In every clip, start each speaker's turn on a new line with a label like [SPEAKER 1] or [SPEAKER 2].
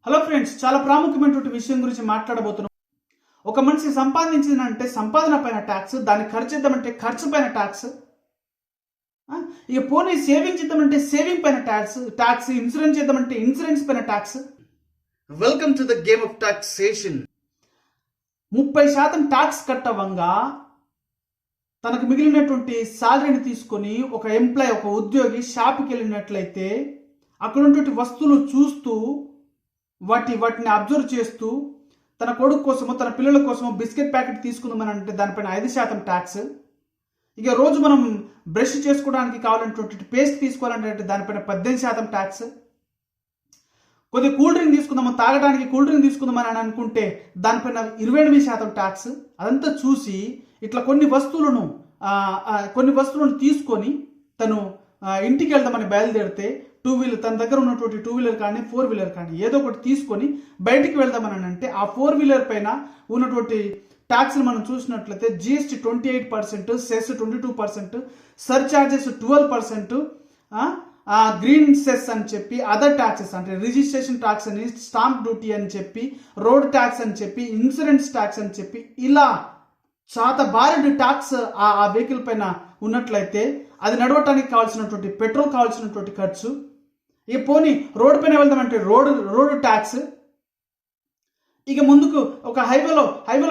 [SPEAKER 1] Hello friends, చాలా ప్రాముఖ్యమైనటువంటి విషయం గురించి మాట్లాడబోతున్నాం. ఒక మనిషి సంపాదించిందంటే సంపాదన పైన ట్యాక్స్, దాన్ని ఖర్చు చేద్దామంటే ఖర్చు పైన ట్యాక్స్, ఇక పోనీ సేవింగ్ చేద్దామంటే సేవింగ్ పైన ట్యాక్స్, ఇన్సూరెన్స్ చేద్దామంటే ఇన్సూరెన్స్ పైన tax.
[SPEAKER 2] Welcome to the game of taxation.
[SPEAKER 1] 30% tax కట్టవంగా తనకు మిగిలినటువంటి శాలరీని తీసుకొని ఒక ఎంప్లాయ్, ఒక ఉద్యోగి షాప్కి వెళ్ళినట్లయితే అక్కడ ఉన్నటువంటి వస్తువులు చూస్తూ వాటిని అబ్జర్వ్ చేస్తూ తన కొడుకు కోసమో తన పిల్లల కోసమో బిస్కెట్ ప్యాకెట్ తీసుకుందామని అంటే దానిపైన 5% ట్యాక్స్. ఇక రోజు మనం బ్రష్ చేసుకోవడానికి కావాలనేటువంటి పేస్ట్ తీసుకోవాలంటే దానిపైన 18% ట్యాక్స్. కొద్దిగా కూల్ డ్రింక్ తీసుకుందాము, తాగడానికి కూల్ డ్రింక్ తీసుకుందామని అనుకుంటే దానిపైన 28% ట్యాక్స్. అదంతా చూసి ఇట్లా కొన్ని వస్తువులను తీసుకొని తను ఇంటికి వెళ్దామని బయలుదేరితే తన దగ్గర ఉన్నటువంటి 2 వీలర్ కానీ 4 వీలర్ కానీ ఏదో ఒకటి తీసుకొని బయటికి వెళ్దామని అంటే ఆ 4 వీలర్ పైన ఉన్నటువంటి ట్యాక్స్లు మనం చూసినట్లయితే GST 28%, cess 22%, surcharges 12%, green cess అని చెప్పి, అదర్ ట్యాక్సెస్ అంటే రిజిస్ట్రేషన్ ట్యాక్స్ అని, స్టాంప్ డ్యూటీ అని చెప్పి, రోడ్ ట్యాక్స్ అని చెప్పి, ఇన్సూరెన్స్ ట్యాక్స్ అని చెప్పి, ఇలా చాలా భారీ ట్యాక్స్ ఆ వెహికల్ పైన ఉన్నట్లయితే అది నడవటానికి కావాల్సినటువంటి పెట్రోల్ కావాల్సినటువంటి ఖర్చు. ఇక పోనీ రోడ్డు పైన వెళ్దామంటే రోడ్డు ట్యాక్స్. ఇక ముందుకు ఒక హైవేలో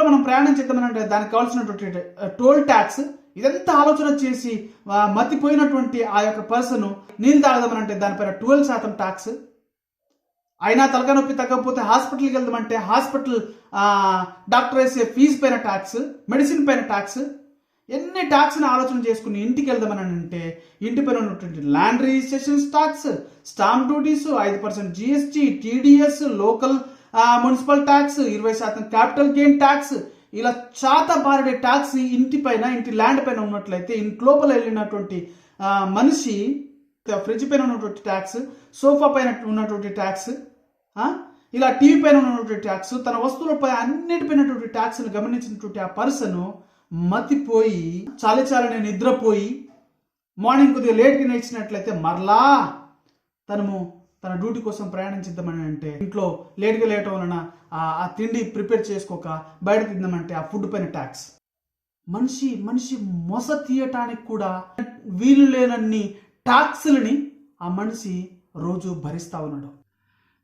[SPEAKER 1] మనం ప్రయాణం చేద్దామనంటే దానికి కావాల్సినటువంటి టోల్ ట్యాక్స్. ఇదంతా ఆలోచన చేసి మతిపోయినటువంటి ఆ యొక్క పర్సన్ నీళ్ళు తాగదామనంటే దానిపైన 12% ట్యాక్స్. అయినా తలకాయ నొప్పి తగ్గకపోతే హాస్పిటల్కి వెళ్దామంటే హాస్పిటల్ డాక్టర్ వేసే ఫీజు పైన ట్యాక్స్, మెడిసిన్ పైన ట్యాక్స్. ఎన్ని ట్యాక్స్ని ఆలోచన చేసుకుని ఇంటికి వెళ్దామని అంటే ఇంటి పైన ఉన్నటువంటి land registration tax, stamp duties, 5% GST, TDS, local municipal tax, 20% capital gain tax. ఇలా చాలా భారీ ట్యాక్స్ ఇంటి ల్యాండ్ పైన ఉన్నట్లయితే ఇంటి లోపల వెళ్ళినటువంటి మనిషి ఫ్రిడ్జ్ పైన ఉన్నటువంటి ట్యాక్స్, సోఫా పైన ఉన్నటువంటి ట్యాక్స్, ఇలా టీవీ పైన ఉన్నటువంటి ట్యాక్స్, తన వస్తువులపై అన్నిటిపైనటువంటి ట్యాక్స్ని గమనించినటువంటి ఆ పర్సన్ మతిపోయి చాలానే నిద్రపోయి మార్నింగ్ కొద్దిగా లేట్గా నేర్చినట్లయితే మరలా తన డ్యూటీ కోసం ప్రయాణించిద్దామని అంటే ఇంట్లో లేట్గా లేయటం వలన ఆ తిండి ప్రిపేర్ చేసుకోక బయట తిందామంటే ఆ ఫుడ్ పైన ట్యాక్స్. మనిషి మొస తీయటానికి కూడా వీలు లేనన్ని ట్యాక్స్లని ఆ మనిషి రోజు భరిస్తా ఉన్నాడు.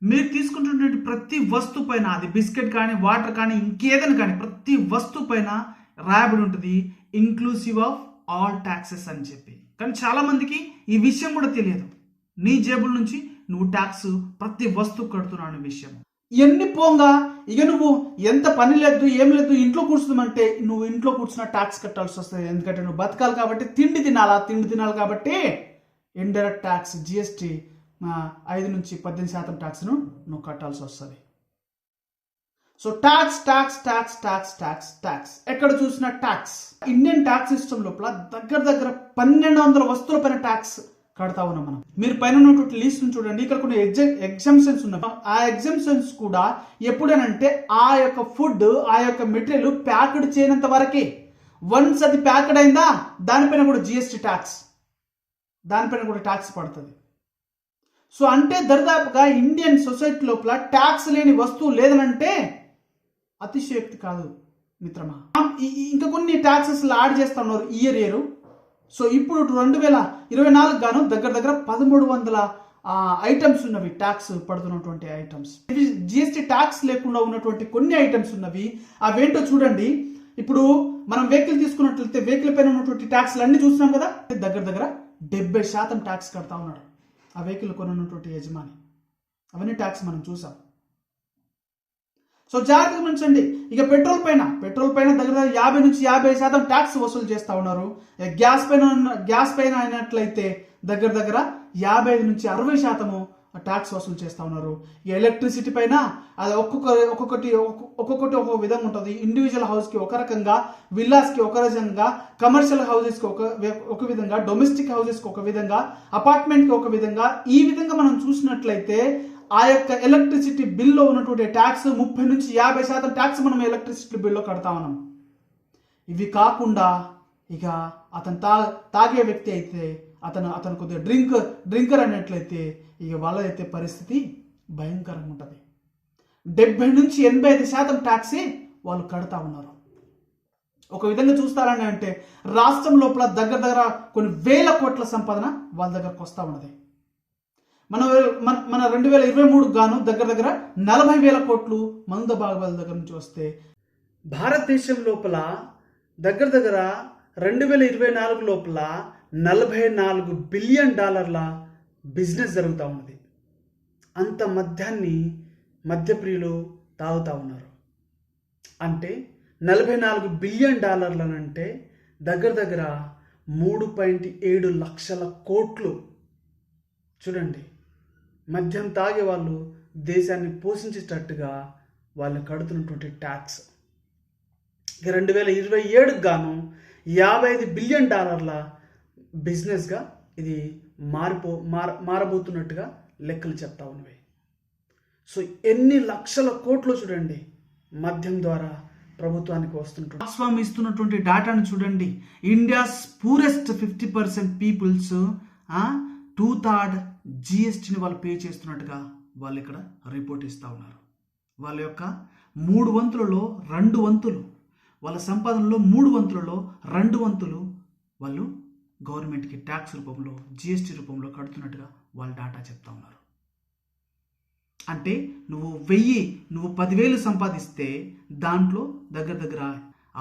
[SPEAKER 1] మీరు తీసుకుంటున్నటువంటి ప్రతి వస్తువు పైన, అది బిస్కెట్ కానీ వాటర్ కానీ ఇంకేదైనా కానీ, ప్రతి వస్తువు పైన రాయబడి ఉంటుంది ఇంక్లూసివ్ ఆఫ్ ఆల్ ట్యాక్సెస్ అని చెప్పి. కానీ చాలా మందికి ఈ విషయం కూడా తెలియదు. నీ జేబుల నుంచి నువ్వు ట్యాక్స్ ప్రతి వస్తువు కడుతున్నావు అనే విషయం. ఇవన్నీ పోంగా ఇక నువ్వు ఎంత పని లేదు ఏం లేదు ఇంట్లో కూర్చుందంటే నువ్వు ఇంట్లో కూర్చున్న ట్యాక్స్ కట్టాల్సి వస్తుంది. ఎందుకంటే నువ్వు బతకాలి కాబట్టి, తిండి తినాలి కాబట్టి ఇండైరెక్ట్ ట్యాక్స్ జిఎస్టీ 5 నుంచి 18% ట్యాక్స్ను నువ్వు కట్టాల్సి వస్తుంది. సో ట్యాక్స్ ఎక్కడ చూసినా ట్యాక్స్. ఇండియన్ ట్యాక్స్ సిస్టమ్ లోపల దగ్గర 1200 వస్తువుల పైన ట్యాక్స్ కడతా ఉన్నాం మనం. మీరు పైన ఉన్నటువంటి లిస్ట్ చూడండి, ఇక్కడ కొన్ని ఎగ్జామ్షన్స్ ఉన్నాయి. ఆ ఎగ్జామ్షన్స్ కూడా ఎప్పుడనంటే ఆ యొక్క ఫుడ్, ఆ యొక్క మెటీరియల్ ప్యాక్డ్ చేయనంత వరకే. వన్స్ అది ప్యాక్డ్ అయిందా దానిపైన కూడా జిఎస్టీ ట్యాక్స్, దానిపైన కూడా ట్యాక్స్ పడుతుంది. సో అంటే దరిదాపుగా ఇండియన్ సొసైటీ లోపల ట్యాక్స్ లేని వస్తువు లేదనంటే అతిశయోక్తి కాదు మిత్రమా. ఇంకా కొన్ని ట్యాక్సెస్ యాడ్ చేస్తా ఉన్నారు ఇయర్. సో ఇప్పుడు 2024 గాను దగ్గర 1300 ఐటమ్స్ ఉన్నవి ట్యాక్స్ పడుతున్నటువంటి ఐటమ్స్. జిఎస్టీ ట్యాక్స్ లేకుండా ఉన్నటువంటి కొన్ని ఐటమ్స్ ఉన్నవి. అవేంటో చూడండి. ఇప్పుడు మనం వెహికల్ తీసుకున్నట్లయితే వెహికల్ పైన ఉన్నటువంటి ట్యాక్స్లు అన్ని చూస్తున్నాం కదా. దగ్గర 70% ట్యాక్స్ కడతా ఉన్నాడు ఆ వెహికల్ కొనున్నటువంటి యజమాని. అవన్నీ ట్యాక్స్ మనం చూసాం. సో జాగ్రత్తగా గమనించండి. ఇక పెట్రోల్ పైన దగ్గర 50 నుంచి 50% ట్యాక్స్ వసూలు చేస్తూ ఉన్నారు. గ్యాస్ పైన అయినట్లయితే దగ్గర 55 నుంచి 60% ట్యాక్స్ వసూలు చేస్తూ ఉన్నారు. ఇక ఎలక్ట్రిసిటీ పైన అది ఒక్కొక్కటి ఒక్కొక్క విధంగా ఉంటుంది. ఇండివిజువల్ హౌస్కి ఒక రకంగా, విల్లాస్కి ఒక రకంగా, కమర్షియల్ హౌసెస్కి ఒక విధంగా, డొమెస్టిక్ హౌసెస్కి ఒక విధంగా, అపార్ట్మెంట్కి ఒక విధంగా. ఈ విధంగా మనం చూసినట్లయితే ఆ యొక్క ఎలక్ట్రిసిటీ బిల్లో ఉన్నటువంటి ట్యాక్స్ 30 నుంచి 50% ట్యాక్స్ మనం ఎలక్ట్రిసిటీ బిల్లో కడతా ఉన్నాం. ఇవి కాకుండా ఇక అతను తాగే వ్యక్తి అయితే అతను కొద్దిగా డ్రింకర్ అనేట్లయితే ఇక వాళ్ళైతే పరిస్థితి భయంకరంగా ఉంటుంది. 70 నుంచి 85% ట్యాక్సే వాళ్ళు కడతా ఉన్నారు. ఒక విధంగా చూస్తారని అంటే రాష్ట్రం లోపల దగ్గర కొన్ని వేల కోట్ల సంపాదన వాళ్ళ దగ్గరకు వస్తూ ఉన్నది. మన 2023 గాను దగ్గర 40,000 కోట్లు మందు బాగుల దగ్గర నుంచి వస్తే భారతదేశం లోపల దగ్గర 2024 లోపల $44 బిలియన్ బిజినెస్ జరుగుతూ ఉన్నది. అంత మద్యాన్ని మద్యప్రియులు తాగుతూ ఉన్నారు. అంటే $44 బిలియన్ అంటే దగ్గర 3.7 లక్షల కోట్లు. చూడండి, మద్యం తాగే వాళ్ళు దేశాన్ని పోషించేటట్టుగా వాళ్ళు కడుతున్నటువంటి ట్యాక్స్. 2027 గాను $55 బిలియన్ బిజినెస్గా ఇది మారబోతున్నట్టుగా లెక్కలు చెప్తా ఉన్నవి. సో ఎన్ని లక్షల కోట్లు చూడండి మద్యం ద్వారా ప్రభుత్వానికి వస్తుంటుంది. భాగస్వామి ఇస్తున్నటువంటి డేటాను చూడండి. ఇండియాస్ పూరెస్ట్ 50% పీపుల్స్ 2/3 జిఎస్టీని వాళ్ళు పే చేస్తున్నట్టుగా వాళ్ళు ఇక్కడ రిపోర్ట్ ఇస్తూ ఉన్నారు. వాళ్ళ యొక్క 3 వంతులలో 2 వంతులు, వాళ్ళ సంపాదనలో 3 వంతులలో 2 వంతులు వాళ్ళు గవర్నమెంట్కి ట్యాక్స్ రూపంలో, జిఎస్టీ రూపంలో కడుతున్నట్టుగా వాళ్ళు డేటా చెప్తా ఉన్నారు. అంటే నువ్వు 10,000 సంపాదిస్తే దాంట్లో దగ్గర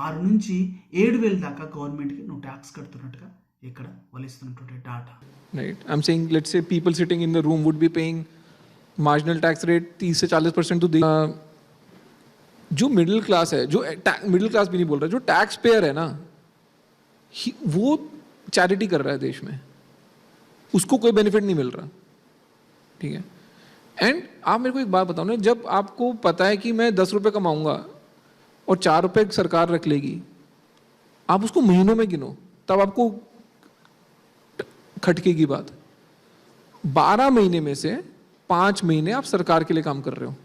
[SPEAKER 1] 6 నుంచి 7,000 దాకా గవర్నమెంట్కి నువ్వు ట్యాక్స్ కడుతున్నట్టుగా ఇక్కడ వాళ్ళు ఇస్తున్నటువంటి data.
[SPEAKER 3] Right. I'm saying, let's say people sitting in the room would be paying marginal tax rate 30 से 40% तो जो मिडिल क्लास है, जो मिडिल क्लास भी नहीं बोल रहा, जो टैक्स पेयर है ना, वो चैरिटी कर रहा है देश में, उसको कोई बेनिफिट नहीं मिल रहा. ठीक है. एंड आप मेरे को एक बात बताओ ना, जब आपको पता है कि मैं 10 रुपये कमाऊंगा और 4 रुपये सरकार रख लेगी, आप उसको महीनों में गिनो, तब आपको खटके की बात. 12 महीने में से 5 महीने आप सरकार के लिए काम कर रहे हो.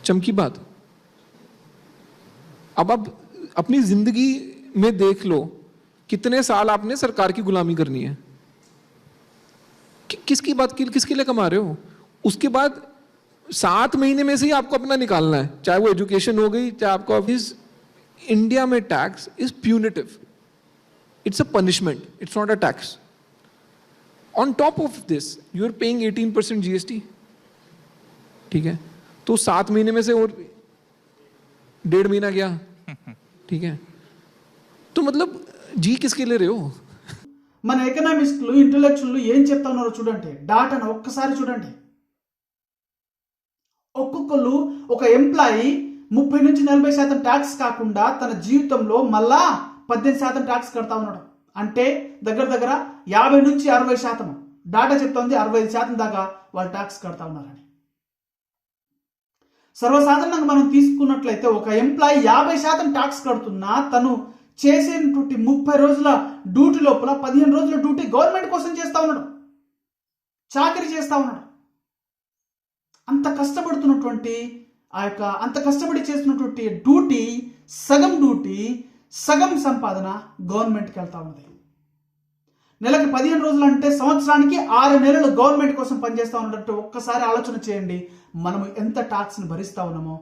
[SPEAKER 3] चमकी बात. अब आप अपनी जिंदगी में देख लो कितने साल आपने सरकार की गुलामी करनी है. किसकी बात, किसके लिए कमा रहे हो. उसके बाद 7 महीने में से ही आपको अपना निकालना है, चाहे वो एजुकेशन हो गई, चाहे आपको ऑफिस. इंडिया में tax is punitive. It's a punishment. It's not a tax. On top of this, you are paying 18% GST. ठीक है. तो 7 महीने में से और 1.5 महीना गया. ठीक है. तो मतलब जी किसके ले रहे हो.
[SPEAKER 1] మన ఎకనామిస్టులు, ఇంటెలెక్చువల్ ఏం చెప్తా ఉన్నారో చూడండి. డాటాను ఒక్కసారి చూడండి. ఒక్కొక్కరు ఒక ఎంప్లాయీ 30 నుంచి 40% ట్యాక్స్ కాకుండా తన జీవితంలో మళ్ళా 18% ట్యాక్స్ కడతా ఉన్నాడు. అంటే దగ్గర 50 నుంచి 60%. డాటా చెప్తోంది 65% దాకా వాళ్ళు ట్యాక్స్ కడతా ఉన్నారని. సర్వసాధారణంగా మనం తీసుకున్నట్లయితే ఒక ఎంప్లాయీ 50% ట్యాక్స్ కడుతున్నా తను చేసేటువంటి 30 రోజుల డ్యూటీ లోపల 15 రోజుల డ్యూటీ గవర్నమెంట్ కోసం చేస్తా ఉన్నాడు, చాకరీ చేస్తా ఉన్నాడు. అంత కష్టపడుతున్నటువంటి అంత కష్టపడి చేస్తున్నటువంటి డ్యూటీ, సగం సంపాదన గవర్నమెంట్కి వెళ్తా ఉన్నది. నెలకి 15 రోజులు అంటే సంవత్సరానికి 6 నెలలు గవర్నమెంట్ కోసం పనిచేస్తా ఉన్నట్టు ఒక్కసారి ఆలోచన చేయండి. మనము ఎంత ట్యాక్స్ని భరిస్తా ఉన్నామో,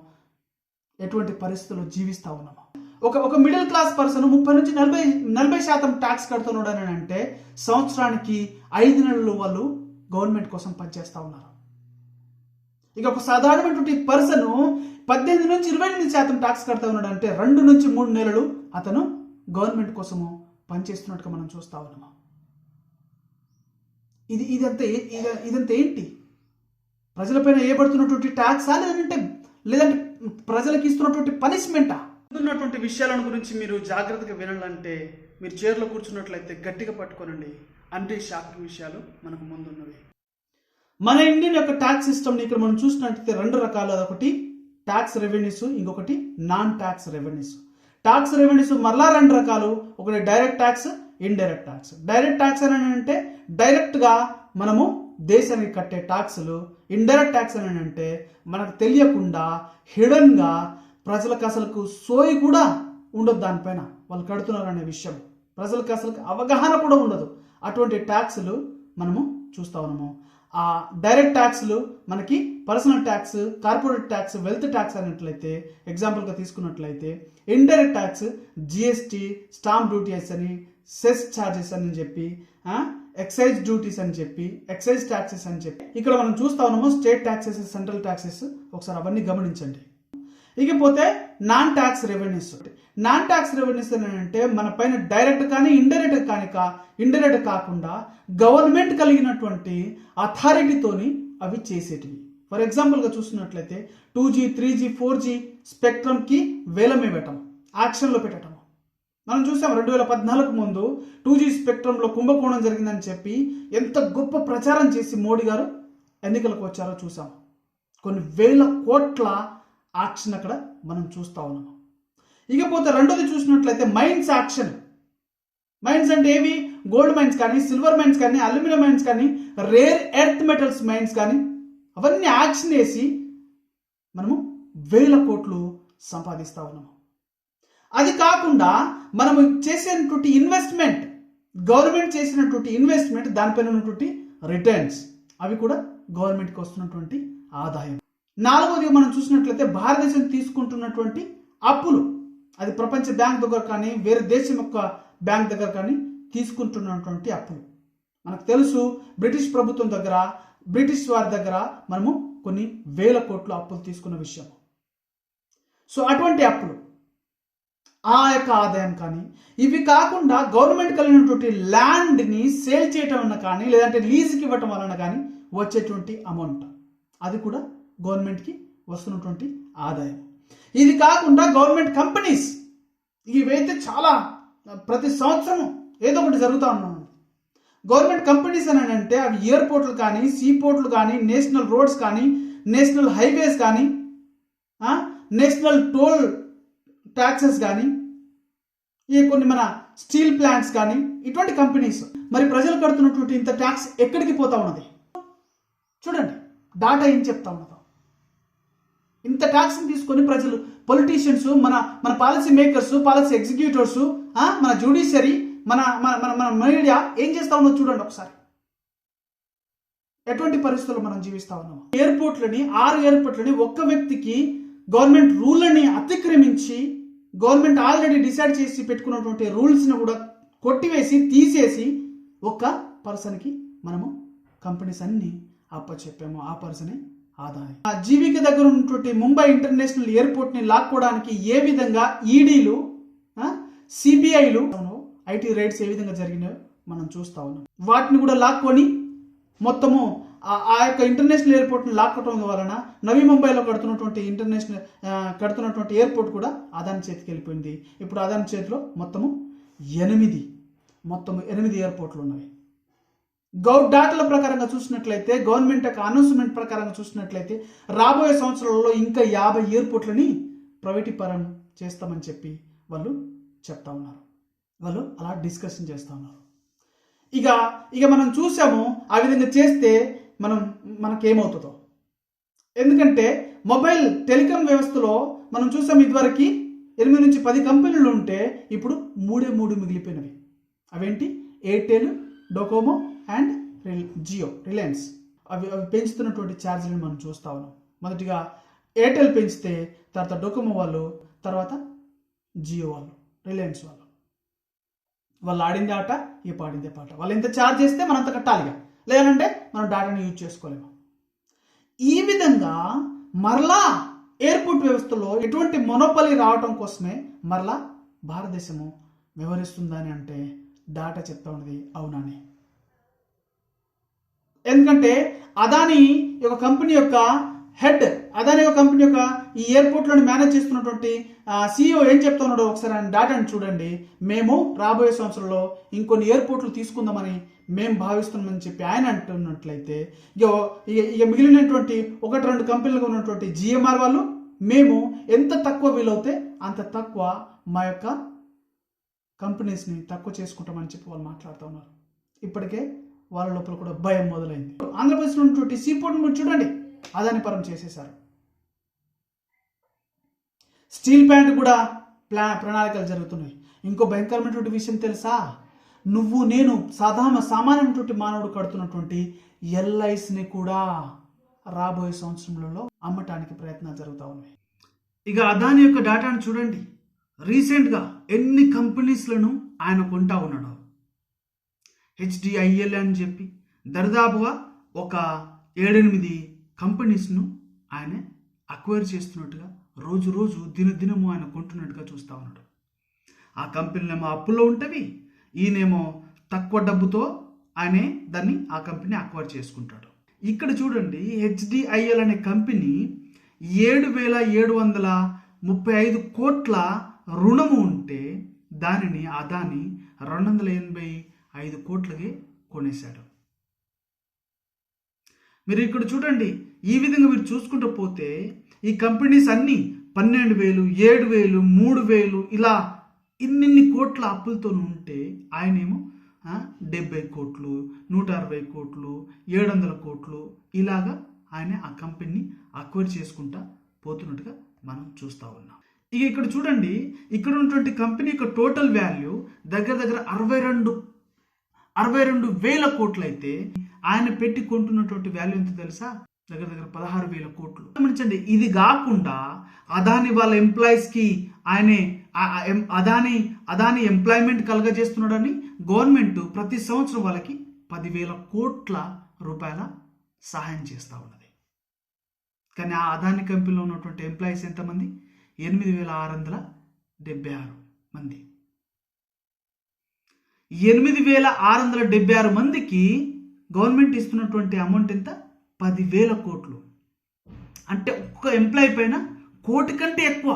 [SPEAKER 1] ఎటువంటి పరిస్థితుల్లో జీవిస్తా ఉన్నామో. ఒక మిడిల్ క్లాస్ పర్సన్ 30 నుంచి 40% ట్యాక్స్ కడుతున్నాడు అని అంటే సంవత్సరానికి 5 నెలలు వాళ్ళు గవర్నమెంట్ కోసం పనిచేస్తా ఉన్నారు. ఇక ఒక సాధారణమైనటువంటి పర్సన్ 18 నుంచి 28% ట్యాక్స్ కడతా ఉన్నాడు అంటే 2 నుంచి 3 నెలలు అతను గవర్నమెంట్ కోసము పనిచేస్తున్నట్టుగా మనం చూస్తా ఉన్నాము. ఇదంతా ఏంటి? ప్రజలపైన ఏబడుతున్నటువంటి ట్యాక్సా లేదంటే ప్రజలకు ఇస్తున్నటువంటి పనిష్మెంటా? ఉన్నటువంటి విషయాల గురించి మీరు జాగ్రత్తగా వినాలంటే మీరు చైర్లో కూర్చున్నట్లయితే గట్టిగా పట్టుకోనండి. అన్ని షాకింగ్ విషయాలు మనకు ముందున్నవి. మన ఇండియన్ యొక్క ట్యాక్స్ సిస్టమ్ని ఇక్కడ మనం చూసినట్లయితే 2 రకాలు. అదొకటి ట్యాక్స్ రెవెన్యూస్, ఇంకొకటి non tax revenues. Tax revenues మరలా 2 రకాలు. ఒకటి direct tax, indirect tax. Direct tax అని అంటే డైరెక్ట్గా మనము దేశానికి కట్టే ట్యాక్సులు. ఇండైరెక్ట్ ట్యాక్స్ అని అంటే మనకు తెలియకుండా హిడన్గా ప్రజలకు అసలుకు సోయి కూడా ఉండదు, దానిపైన వాళ్ళు కడుతున్నారు అనే విషయం ప్రజలకు అసలు అవగాహన కూడా ఉండదు. అటువంటి ట్యాక్సులు మనము చూస్తా ఉన్నాము. ఆ డైరెక్ట్ ట్యాక్స్లు మనకి personal tax, corporate tax, wealth tax అన్నట్లయితే ఎగ్జాంపుల్గా తీసుకున్నట్లయితే indirect tax GST, stamp duties అని, సెస్ ఛార్జెస్ అని చెప్పి, ఎక్సైజ్ డ్యూటీస్ అని చెప్పి, ఎక్సైజ్ ట్యాక్సెస్ అని చెప్పి ఇక్కడ మనం చూస్తా ఉన్నాము స్టేట్ ట్యాక్సెస్, సెంట్రల్ ట్యాక్సెస్. ఒకసారి అవన్నీ గమనించండి. ఇకపోతే non tax revenues. Non tax revenues అంటే మన పైన డైరెక్ట్ కానీ ఇండైరెక్ట్ కాకుండా గవర్నమెంట్ కలిగినటువంటి అథారిటీతోని అవి చేసేటివి. ఫర్ ఎగ్జాంపుల్గా చూసినట్లయితే 2G, 3G, 4G స్పెక్ట్రమ్కి వేలం ఇవ్వటం, యాక్షన్లో పెట్టడం. మనం చూసాం 2014 ముందు 2G స్పెక్ట్రంలో కుంభకోణం జరిగిందని చెప్పి ఎంత గొప్ప ప్రచారం చేసి మోడీ గారు ఎన్నికలకు వచ్చారో చూసాం. కొన్ని వేల కోట్ల యాక్షన్ అక్కడ మనం చూస్తా ఉన్నాము. ఇకపోతే రెండోది చూసినట్లయితే మైన్స్ యాక్షన్. మైన్స్ అంటే ఏవి? గోల్డ్ మైన్స్ కానీ, సిల్వర్ మైన్స్ కానీ, అల్యూమినియం మైన్స్ కానీ, రేర్ ఎర్త్ మెటల్స్ మైన్స్ కానీ అవన్నీ యాక్షన్ వేసి మనము వేల కోట్లు సంపాదిస్తా ఉన్నాము. అది కాకుండా మనము చేసినటువంటి ఇన్వెస్ట్మెంట్, గవర్నమెంట్ చేసినటువంటి ఇన్వెస్ట్మెంట్, దానిపైన ఉన్నటువంటి రిటర్న్స్ అవి కూడా గవర్నమెంట్కి వస్తున్నటువంటి ఆదాయం. నాలుగోది మనం చూసినట్లయితే భారతదేశం తీసుకుంటున్నటువంటి అప్పులు, అది ప్రపంచ బ్యాంక్ దగ్గర కానీ వేరే దేశం యొక్క బ్యాంక్ దగ్గర కానీ తీసుకుంటున్నటువంటి అప్పులు. మనకు తెలుసు బ్రిటిష్ ప్రభుత్వం దగ్గర, బ్రిటిష్ వారి దగ్గర మనము కొన్ని వేల కోట్ల అప్పులు తీసుకున్న విషయం. సో అటువంటి అప్పులు, ఆ యొక్క ఆదాయం కానీ, ఇవి కాకుండా గవర్నమెంట్ కలిగినటువంటి ల్యాండ్ని సేల్ చేయటం వలన కానీ, లేదంటే లీజుకి ఇవ్వటం వలన కానీ వచ్చేటువంటి అమౌంట్, అది కూడా గవర్నమెంట్కి వస్తున్నటువంటి ఆదాయం. ఇది కాకుండా గవర్నమెంట్ కంపెనీస్, ఇవైతే చాలా ప్రతి సంవత్సరం ఏదో ఒకటి జరుగుతూ ఉన్నాం. గవర్నమెంట్ కంపెనీస్ అని అంటే అవి ఎయిర్పోర్ట్లు కానీ, సీపోర్ట్లు కానీ, నేషనల్ రోడ్స్ కానీ, నేషనల్ హైవేస్ కానీ, నేషనల్ టోల్ ట్యాక్సెస్ కానీ, ఈ కొన్ని మన స్టీల్ ప్లాంట్స్ కానీ, ఇటువంటి కంపెనీస్. మరి ప్రజలు కడుతున్నటువంటి ఇంత ట్యాక్స్ ఎక్కడికి పోతా ఉన్నది? చూడండి డాటా ఏం చెప్తా ఉన్నదో. ఇంత ట్యాక్స్ని తీసుకొని ప్రజలు, పొలిటీషియన్స్, మన పాలసీ మేకర్స్, పాలసీ ఎగ్జిక్యూటివ్స్, మన జ్యుడిషియరీ, మన మీడియా ఏం చేస్తా ఉన్నదో చూడండి ఒకసారి. ఎటువంటి పరిస్థితుల్లో మనం జీవిస్తా ఉన్నాము? ఎయిర్పోర్ట్లని, 6 ఎయిర్పోర్ట్లని ఒక్క వ్యక్తికి గవర్నమెంట్ రూల్ని అతిక్రమించి, గవర్నమెంట్ ఆల్రెడీ డిసైడ్ చేసి పెట్టుకున్నటువంటి రూల్స్ని కూడా కొట్టివేసి, తీసేసి ఒక్క పర్సన్కి మనము కంపెనీస్ అన్ని అప్పచెప్పాము. ఆ పర్సనే ఆదాయం. ఆ జీవిక దగ్గర ఉన్నటువంటి ముంబై ఇంటర్నేషనల్ ఎయిర్పోర్ట్ని లాక్కోవడానికి ఏ విధంగా ఈడీలు, సిబిఐలు, ఐటీ రైడ్స్ ఏ విధంగా జరిగినాయో మనం చూస్తా ఉన్నాం. వాటిని కూడా లాక్కొని మొత్తము ఆ యొక్క ఇంటర్నేషనల్ ఎయిర్పోర్ట్ని లాక్కోవడం వలన నవీ ముంబైలో కడుతున్నటువంటి ఎయిర్పోర్ట్ కూడా అదాని చేతికి వెళ్ళిపోయింది. ఇప్పుడు అదాని చేతిలో మొత్తము 8 ఎయిర్పోర్ట్లు ఉన్నవి. డాటాల ప్రకారంగా చూసినట్లయితే, గవర్నమెంట్ యొక్క అనౌన్స్మెంట్ ప్రకారంగా చూసినట్లయితే రాబోయే సంవత్సరాలలో ఇంకా 50 ఎయిర్పోర్ట్లని ప్రైవేటీకరణ చేస్తామని చెప్పి వాళ్ళు చెప్తా ఉన్నారు. వాళ్ళు అలా డిస్కషన్ చేస్తూ ఉన్నారు. ఇక మనం చూసాము ఆ విధంగా చేస్తే మనకేమవుతుందో. ఎందుకంటే మొబైల్ టెలికాం వ్యవస్థలో మనం చూసాం ఇదివరకు 8 నుంచి 10 కంపెనీలు ఉంటే ఇప్పుడు 3 మిగిలిపోయినవి. అవేంటి? Airtel, Docomo and Jio, Reliance. అవి పెంచుతున్నటువంటి ఛార్జీలను మనం చూస్తా ఉన్నాం. మొదటిగా ఎయిర్టెల్ పెంచితే, తర్వాత డొకోమో వాళ్ళు, తర్వాత జియో వాళ్ళు, రిలయన్స్ వాళ్ళు ఆడిందే ఆట, ఇక పాడిందే పాట. వాళ్ళు ఎంత ఛార్జ్ చేస్తే మనం అంత కట్టాలిగా, లేదంటే మనం డాటాని యూజ్ చేసుకోలేము. ఈ విధంగా మరలా ఎయిర్పోర్ట్ వ్యవస్థలో ఎటువంటి మొనోపలి రావటం కోసమే మరలా భారతదేశము వ్యవహరిస్తుందని అంటే డాటా చెప్తా ఉన్నది అవునని. ఎందుకంటే అదాని యొక్క కంపెనీ యొక్క హెడ్, అదాని యొక్క కంపెనీ యొక్క ఈ ఎయిర్పోర్ట్లను మేనేజ్ చేస్తున్నటువంటి CEO ఏం చెప్తా ఉన్నాడో ఒకసారి ఆయన డాటాని చూడండి. మేము రాబోయే సంవత్సరంలో ఇంకొన్ని ఎయిర్పోర్ట్లు తీసుకుందామని మేము భావిస్తున్నామని చెప్పి ఆయన అంటున్నట్లయితే, ఇక మిగిలినటువంటి 1-2 కంపెనీలుగా ఉన్నటువంటి GMR వాళ్ళు, మేము ఎంత తక్కువ వీలవుతే అంత తక్కువ మా యొక్క కంపెనీస్ని తక్కువ చేసుకుంటామని చెప్పి వాళ్ళు మాట్లాడుతూ ఉన్నారు. ఇప్పటికే వాళ్ళ లోపల కూడా భయం మొదలైంది. ఆంధ్రప్రదేశ్లో ఉన్నటువంటి సీపోర్ట్ని కూడా చూడండి, అదాని పరం చేసేశారు. స్టీల్ ప్లాంట్ కూడా ప్రణాళికలు జరుగుతున్నాయి. ఇంకో భయంకరమైనటువంటి విషయం తెలుసా? నువ్వు నేను సామాన్యమైనటువంటి మానవుడు కడుతున్నటువంటి ఎల్ఐసిని కూడా రాబోయే సంవత్సరంలో అమ్మటానికి ప్రయత్నాలు జరుగుతూ ఉన్నాయి.
[SPEAKER 2] ఇక అదాని యొక్క డేటాను చూడండి. రీసెంట్గా ఎన్ని కంపెనీస్లను ఆయన కొంటా ఉన్నాడు. HDIL అని చెప్పి దరిదాపుగా ఒక 7-8 కంపెనీస్ను ఆయన అక్వైర్ చేస్తున్నట్టుగా రోజు దినదినము ఆయన కొంటున్నట్టుగా చూస్తూ ఉన్నాడు. ఆ కంపెనీలేమో అప్పుల్లో ఉంటవి, ఈయనేమో తక్కువ డబ్బుతో ఆయనే ఆ కంపెనీ అక్వైర్ చేసుకుంటాడు. ఇక్కడ చూడండి, HDIL అనే కంపెనీ 7,735 కోట్ల రుణము ఉంటే దానిని అదాని 285 కోట్లకి కొనేశాడు. మీరు ఇక్కడ చూడండి, ఈ విధంగా మీరు చూసుకుంటూ పోతే ఈ కంపెనీస్ అన్నీ 12,000, 7,000, 3,000 ఇలా ఇన్ని కోట్ల అప్పులతో ఉంటే ఆయనేమో 70 కోట్లు, 160 కోట్లు, 700 కోట్లు ఇలాగా ఆయన ఆ కంపెనీని అక్వైర్ చేసుకుంటా పోతున్నట్టుగా మనం చూస్తూ ఉన్నాం. ఇక ఇక్కడ చూడండి, ఇక్కడ ఉన్నటువంటి కంపెనీ యొక్క టోటల్ వాల్యూ దగ్గర 62,000 కోట్లు అయితే ఆయన పెట్టి కొంటున్నటువంటి వాల్యూ ఎంత తెలుసా? దగ్గర 16,000 కోట్లు. గమనించండి, ఇది కాకుండా అదాని వాళ్ళ ఎంప్లాయీస్కి ఆయనే అదాని ఎంప్లాయ్మెంట్ కలగజేస్తున్నాడని గవర్నమెంట్ ప్రతి సంవత్సరం వాళ్ళకి 10,000 కోట్ల రూపాయల సహాయం చేస్తూ ఉన్నది. కానీ ఆ అదాని కంపెనీలో ఉన్నటువంటి ఎంప్లాయీస్ ఎంతమంది? 8,676 మంది. 8,676 మందికి గవర్నమెంట్ ఇస్తున్నటువంటి అమౌంట్ ఎంత? 10,000 కోట్లు. అంటే ఒక్క ఎంప్లాయీ పైన 1 కోటి కంటే ఎక్కువ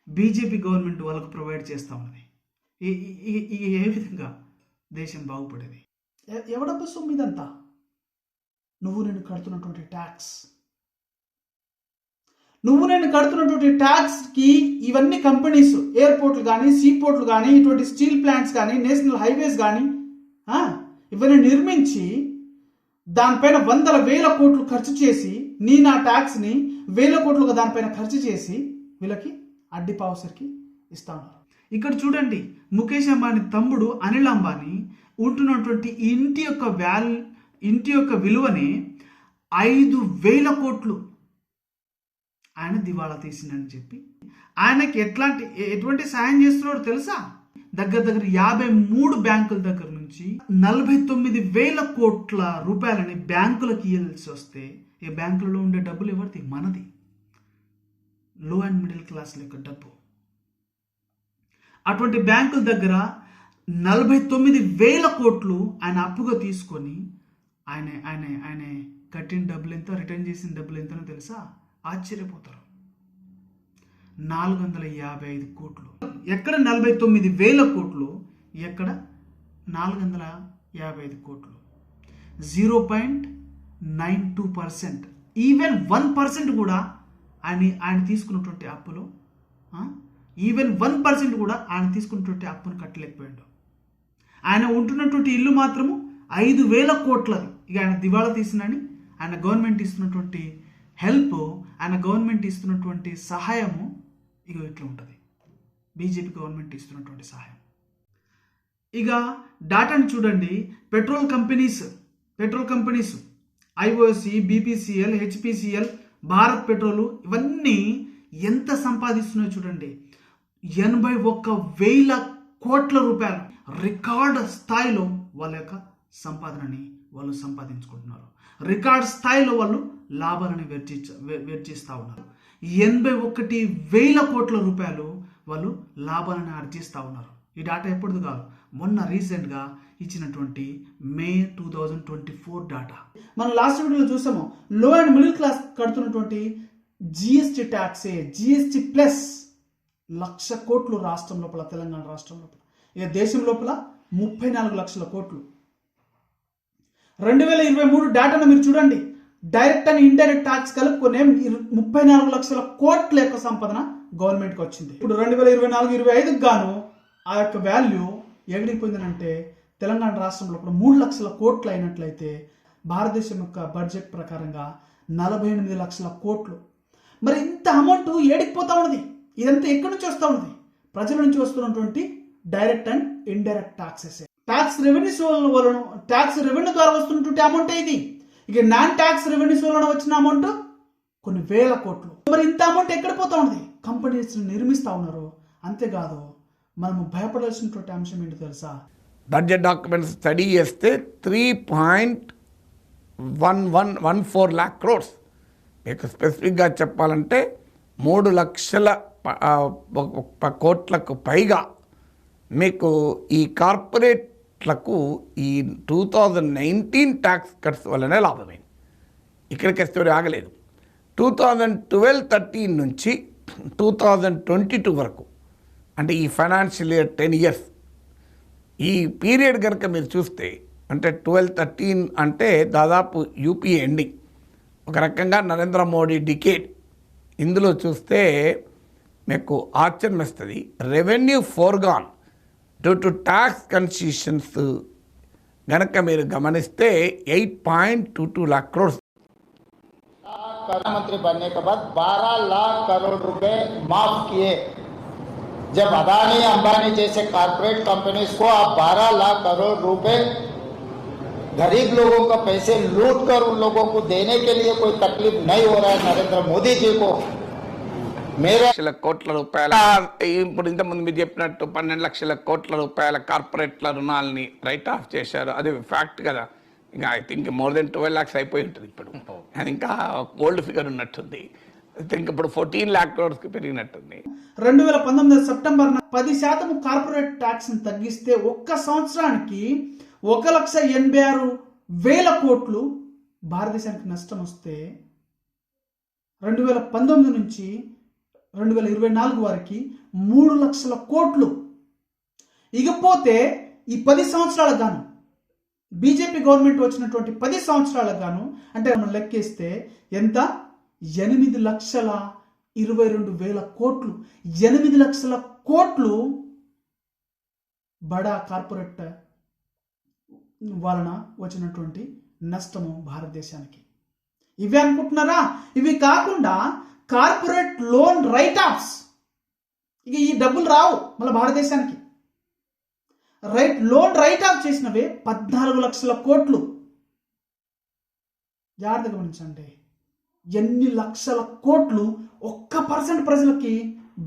[SPEAKER 2] బీజేపీ గవర్నమెంట్ వాళ్ళకు ప్రొవైడ్ చేస్తూ ఉన్నది. ఏ విధంగా దేశం బాగుపడేది?
[SPEAKER 1] ఎవడబ్బ సొమ్ము ఇదంతా? నువ్వు నేను కడుతున్నటువంటి ట్యాక్స్. ట్యాక్స్కి ఇవన్నీ కంపెనీస్, ఎయిర్పోర్ట్లు కానీ, సీపోర్ట్లు కానీ, ఇటువంటి స్టీల్ ప్లాంట్స్ కానీ, నేషనల్ హైవేస్ కానీ ఇవన్నీ నిర్మించి దానిపైన 100,000 కోట్లు ఖర్చు చేసి నా ట్యాక్స్ని 1,000 కోట్లుగా దానిపైన ఖర్చు చేసి వీళ్ళకి అడ్డిపావసరికి ఇస్తా ఉన్నారు.
[SPEAKER 2] ఇక్కడ చూడండి, ముఖేష్ అంబానీ తమ్ముడు అనిల్ అంబానీ ఉంటున్నటువంటి ఇంటి యొక్క విలువనే 5,000 కోట్లు ఆయన దివాళా తీసిందని చెప్పి ఆయనకి ఎటువంటి సాయం చేస్తున్నాడో తెలుసా? దగ్గర 53 బ్యాంకుల దగ్గర నుంచి 49,000 కోట్ల రూపాయలని బ్యాంకులకు ఇవ్వాల్సి వస్తే ఈ బ్యాంకులలో ఉండే డబ్బులు ఎవరిది? మనది. లో అండ్ మిడిల్ క్లాస్ యొక్క డబ్బు. అటువంటి బ్యాంకుల దగ్గర 49,000 కోట్లు ఆయన అప్పుగా తీసుకొని ఆయన కట్టిన డబ్బులు ఎంత, రిటర్న్ చేసిన డబ్బులు ఎంతనో తెలుసా? ఆశ్చర్యపోతారు. 455 కోట్లు. ఎక్కడ 49,000 కోట్లు, ఎక్కడ 455 కోట్లు. 0.92%, ఈవెన్ 1% కూడా ఆయన తీసుకున్నటువంటి అప్పులో ఈవెన్ 1% కూడా ఆయన తీసుకున్నటువంటి అప్పును కట్టలేకపోయాడు. ఆయన ఉంటున్నటువంటి ఇల్లు మాత్రము 5,000 కోట్లది. ఇక ఆయన దివాళా తీసినని ఆయన గవర్నమెంట్ ఇస్తున్నటువంటి హెల్ప్, ఆయన గవర్నమెంట్ ఇస్తున్నటువంటి సహాయము ఇక ఇట్లా ఉంటుంది. బీజేపీ గవర్నమెంట్ ఇస్తున్నటువంటి సహాయం. ఇక డాటాను చూడండి, petrol companies IOC, BPCL, HPCL, Bharat petrol ఇవన్నీ ఎంత సంపాదిస్తున్నాయో చూడండి. 81,000 కోట్ల రూపాయలు రికార్డ్ స్థాయిలో వాళ్ళ యొక్క సంపాదనని వాళ్ళు సంపాదించుకుంటున్నారు. రికార్డ్ స్థాయిలో వాళ్ళు లాభాలని వెర్జిస్తూ ఉన్నారు. 81,000 కోట్ల రూపాయలు వాళ్ళు లాభాలను ఆర్జిస్తూ ఉన్నారు. ఈ డాటా ఎప్పటిది కాదు, మొన్న రీసెంట్గా ఇచ్చినటువంటి మే 2024 డాటా.
[SPEAKER 1] మనం లాస్ట్ వీడియోలో చూసాము, లో అండ్ మిడిల్ క్లాస్ కడుతున్నటువంటి GST ట్యాక్సే, GST ప్లస్ 1,00,000 కోట్లు రాష్ట్రం లోపల, తెలంగాణ రాష్ట్రం లోపల. ఇక దేశం లోపల 34 లక్షల కోట్లు. 2023 డేటాను మీరు చూడండి, డైరెక్ట్ అండ్ ఇండైరెక్ట్ ట్యాక్స్ కలుపుకొని 34 లక్షల కోట్ల యొక్క సంపాదన గవర్నమెంట్కి వచ్చింది. ఇప్పుడు 2024-25 గాను ఆ యొక్క వాల్యూ ఎగిరిపోయిందనంటే తెలంగాణ రాష్ట్రంలో ఇప్పుడు 3 లక్షల కోట్లు అయినట్లయితే భారతదేశం యొక్క బడ్జెట్ ప్రకారంగా 48 లక్షల కోట్లు. మరి ఇంత అమౌంట్ ఏడికిపోతా ఉన్నది? ఇదంతా ఎక్కడి నుంచి వస్తూ ఉన్నది? ప్రజల నుంచి వస్తున్నటువంటి direct and indirect taxes. Tax revenues వలన ట్యాక్స్ రెవెన్యూ ద్వారా వస్తున్నటువంటి అమౌంట్ ఇది. ఇక నాన్ ట్యాక్స్ రెవెన్యూస్ వలన వచ్చిన అమౌంట్ కొన్ని వేల కోట్లు. మరి ఇంత అమౌంట్ ఎక్కడ పోతా ఉంది? కంపెనీస్ నిర్మిస్తా ఉన్నారు. అంతేకాదు మనము భయపడాల్సినటువంటి అంశం ఏంటి తెలుసా?
[SPEAKER 4] బడ్జెట్ డాక్యుమెంట్స్ స్టడీ చేస్తే 3.1114 lakh crores. మీకు స్పెసిఫిక్గా చెప్పాలంటే 3 లక్షల కోట్లకు పైగా మీకు ఈ కార్పొరేట్లకు ఈ 2019 ట్యాక్స్ కట్స్ వల్లనే లాభమైంది. ఇక్కడికి స్టోరీ ఆగలేదు. 2012-13 నుంచి 2022 వరకు, అంటే ఈ ఫైనాన్షియల్ ఇయర్ 10 years, ఈ పీరియడ్ కనుక మీరు చూస్తే, అంటే 12-13 అంటే దాదాపు యూపీఏ ఎండింగ్, ఒక రకంగా నరేంద్ర మోడీ డికేడ్. ఇందులో చూస్తే మీకు ఆశ్చర్యం వేస్తుంది. Revenue foregone due to tax concessions కనుక మీరు గమనిస్తే 8.22 lakh crores.
[SPEAKER 5] प्रधानमंत्री बनने के बाद 12 लाख करोड़ रुपए माफ किए. जब अदानी अंबानी जैसे कारपोरेट कंपनीज को आप 12 लाख करोड़ रुपए गरीब लोगों का पैसे लूट कर उन लोगों को देने के लिए कोई तकलीफ नहीं हो रहा है नरेंद्र मोदी जी को. मेरे
[SPEAKER 4] లక్షల కోట్ల రూపాయల, ఇప్పుడు ఇంతకుముందు మీరు చెప్పినట్టు 12 లక్షల కోట్ల రూపాయల కార్పొరేట్ల రుణాలని రైట్ ఆఫ్ చేశారు. అది ఫ్యాక్ట్ కదా. ఇంకా I think more than 12 lakhs అయిపోయి ఉంటుంది ఇప్పుడు. అది ఇంకా ఓల్డ్ ఫిగర్ ఉన్నట్టుంది. ఐ థింక్ ఇప్పుడు 14 lakh crores పెరిగినట్టుంది.
[SPEAKER 1] 2019 September 10% corporate tax తగ్గిస్తే ఒక్క సంవత్సరానికి 1,86,000 కోట్లు భారతదేశానికి నష్టం వస్తే 2019 నుంచి 2024 వరకు 3 లక్షల కోట్లు. ఇకపోతే ఈ 10 సంవత్సరాలకు గాను బీజేపీ గవర్నమెంట్ వచ్చినటువంటి 10 సంవత్సరాలకు గాను అంటే మనం లెక్కేస్తే ఎంత? 8,22,000 కోట్లు. 8 లక్షల కోట్లు బడా కార్పొరేట్ వలన వచ్చినటువంటి నష్టము భారతదేశానికి. ఇవి అనుకుంటున్నారా? ఇవి కాకుండా కార్పొరేట్ లోన్ రైట్ ఆఫ్స్, ఇక ఈ డబ్బులు రావు మళ్ళీ భారతదేశానికి. లోన్ రైట్ ఆఫ్ చేసినవే 14 లక్షల కోట్లు. జాగ్రత్తగా గమనించండి. ఎన్ని లక్షల కోట్లు 1% ప్రజలకి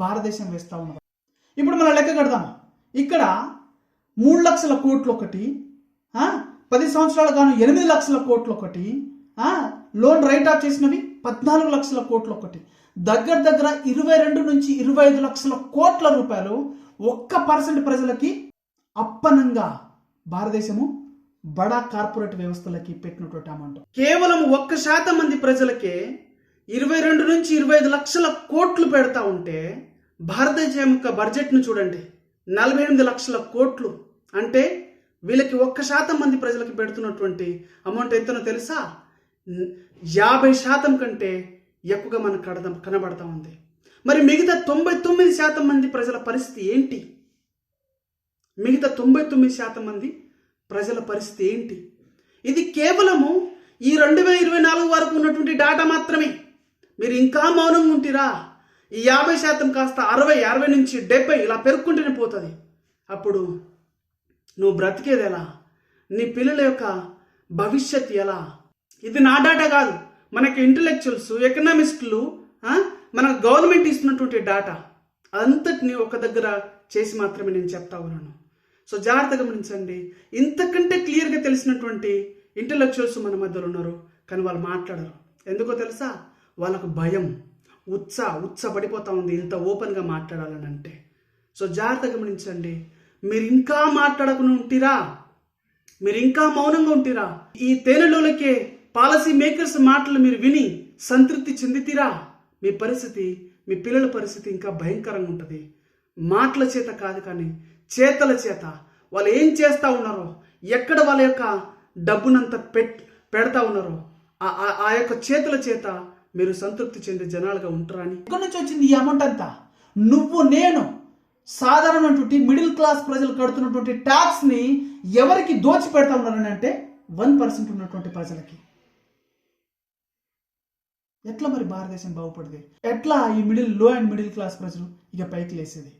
[SPEAKER 1] భారతదేశం వేస్తా ఉన్నారు. ఇప్పుడు మనం లెక్క కడదాము. ఇక్కడ 3 లక్షల కోట్లు ఒకటి, 10 సంవత్సరాలు గాను 8 లక్షల కోట్లు ఒకటి, లోన్ రైట్ ఆఫ్ చేసినవి 14 లక్షల కోట్లు ఒకటి, దగ్గర 22 నుంచి 25 లక్షల కోట్ల రూపాయలు 1% ప్రజలకి అప్పనంగా భారతదేశము బడా కార్పొరేట్ వ్యవస్థలకి పెట్టినటువంటి అమౌంట్. కేవలం 1% మంది ప్రజలకే 22 నుంచి 25 లక్షల కోట్లు పెడతా ఉంటే భారతదేశం యొక్క బడ్జెట్ను చూడండి, 48 లక్షల కోట్లు. అంటే వీళ్ళకి 1% మంది ప్రజలకి పెడుతున్నటువంటి అమౌంట్ ఎంతనో తెలుసా? 50% కంటే ఎక్కువగా మనకు కనబడతా ఉంది. మరి మిగతా 99% మంది ప్రజల పరిస్థితి ఏంటి? మిగతా 99% మంది ప్రజల పరిస్థితి ఏంటి? ఇది కేవలము ఈ 2024 వరకు ఉన్నటువంటి డేటా మాత్రమే. మీరు ఇంకా మౌనంగా ఉంటిరా? ఈ 50% కాస్త 60 నుంచి 70 ఇలా పెరుక్కుంటూనే పోతుంది. అప్పుడు నువ్వు బ్రతికేది ఎలా? నీ పిల్లల యొక్క భవిష్యత్తు ఎలా? ఇది నా డేటా కాదు, మనకి ఇంటలెక్చువల్స్, ఎకనామిస్టులు, మన గవర్నమెంట్ ఇస్తున్నటువంటి డేటా అంతటిని ఒక దగ్గర చేసి మాత్రమే నేను చెప్తా ఉన్నాను. సో జాగ్రత్తగా గమనించండి. ఇంతకంటే క్లియర్గా తెలిసినటువంటి ఇంటలెక్చువల్స్ మన మధ్యలో ఉన్నారు, కానీ వాళ్ళు మాట్లాడరు. ఎందుకో తెలుసా? వాళ్ళకు భయం, ఉత్స పడిపోతా ఉంది ఇంత ఓపెన్గా మాట్లాడాలని అంటే. సో జాగ్రత్తగా గమనించండి. మీరు ఇంకా మాట్లాడకుండా ఉంటిరా? మీరు ఇంకా మౌనంగా ఉంటిరా? ఈ తేనెలోలకే పాలసీ మేకర్స్ మాటలు మీరు విని సంతృప్తి చెందితీరా? మీ పరిస్థితి, మీ పిల్లల పరిస్థితి ఇంకా భయంకరంగా ఉంటుంది. మాటల చేత కాదు కానీ చేతల చేత వాళ్ళు ఏం చేస్తూ ఉన్నారో, ఎక్కడ వాళ్ళ యొక్క డబ్బునంతా పెడతా ఉన్నారో ఆ యొక్క చేతుల చేత మీరు సంతృప్తి చెందే జనాలుగా ఉంటారా అని. ఎక్కడి నుంచి వచ్చింది ఈ అమౌంట్ అంతా? నువ్వు నేను సాధారణటువంటి మిడిల్ క్లాస్ ప్రజలు కడుతున్నటువంటి ట్యాక్స్ని ఎవరికి దోచి పెడతా ఉన్నారని అంటే 1% ఉన్నటువంటి ప్రజలకి. ఎట్లా మరి భారతదేశం బాగుపడింది? ఎట్లా ఈ లో అండ్ మిడిల్ క్లాస్ ప్రజలు ఇక పైకి లేసేది?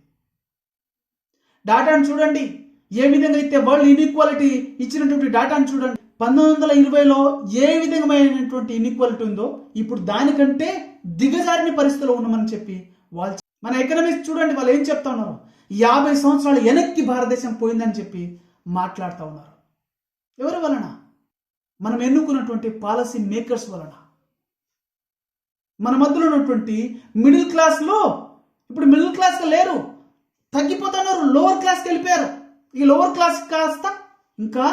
[SPEAKER 1] డాటాను చూడండి. ఏ విధంగా అయితే వరల్డ్ ఇన్ఈక్వాలిటీ ఇచ్చినటువంటి డాటాను చూడండి. 1920లో ఏ విధమైనటువంటి ఇన్ఈక్వాలిటీ ఉందో ఇప్పుడు దానికంటే దిగజారిన పరిస్థితిలో ఉన్నామని చెప్పి వాళ్ళు, మన ఎకనామిక్స్ చూడండి వాళ్ళు ఏం చెప్తా ఉన్నారు, 50 సంవత్సరాలు వెనక్కి భారతదేశం పోయిందని చెప్పి మాట్లాడుతూ ఉన్నారు. ఎవరి వలన? మనం ఎన్నుకున్నటువంటి పాలసీ మేకర్స్ వలన. మన మధ్యలో ఉన్నటువంటి మిడిల్ క్లాస్లో ఇప్పుడు మిడిల్ క్లాస్గా లేరు, తగ్గిపోతున్నారు, లోవర్ క్లాస్కి వెళ్ళిపోయారు. ఈ లోవర్ క్లాస్ కాస్త ఇంకా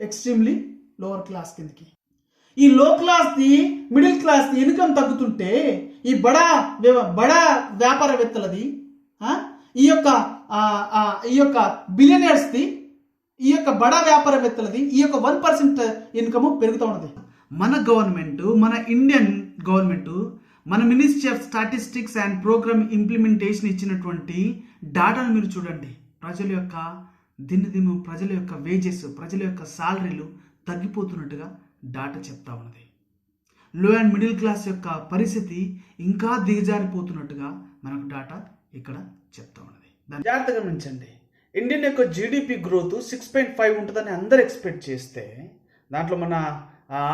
[SPEAKER 1] ఎక్స్ట్రీమ్లీ లోవర్ క్లాస్ కిందకి. ఈ లో క్లాస్ది మిడిల్ క్లాస్ది ఇన్కమ్ తగ్గుతుంటే ఈ బడా వ్యాపారవేత్తలది, ఈ యొక్క బిలియనర్స్ది, ఈ యొక్క బడా వ్యాపారవేత్తలది ఈ యొక్క 1% ఇన్కమ్ పెరుగుతూ ఉన్నది.
[SPEAKER 2] మన గవర్నమెంట్, మన ఇండియన్ గవర్నమెంట్, మన ministry of statistics and program implementation ఇచ్చినటువంటి డాటాను మీరు చూడండి. ప్రజల యొక్క దినదినం ప్రజల యొక్క వేజెస్, ప్రజల యొక్క సాలరీలు తగ్గిపోతున్నట్టుగా డాటా చెప్తా ఉన్నది. లో అండ్ మిడిల్ క్లాస్ యొక్క పరిస్థితి ఇంకా దిగజారిపోతున్నట్టుగా మనకు డాటా ఇక్కడ చెప్తా ఉన్నది.
[SPEAKER 1] జాగ్రత్తగా గమనించండి. ఇండియన్ యొక్క జీడిపి గ్రోత్ 6.5 ఉంటుందని అందరు ఎక్స్పెక్ట్ చేస్తే, దాంట్లో మన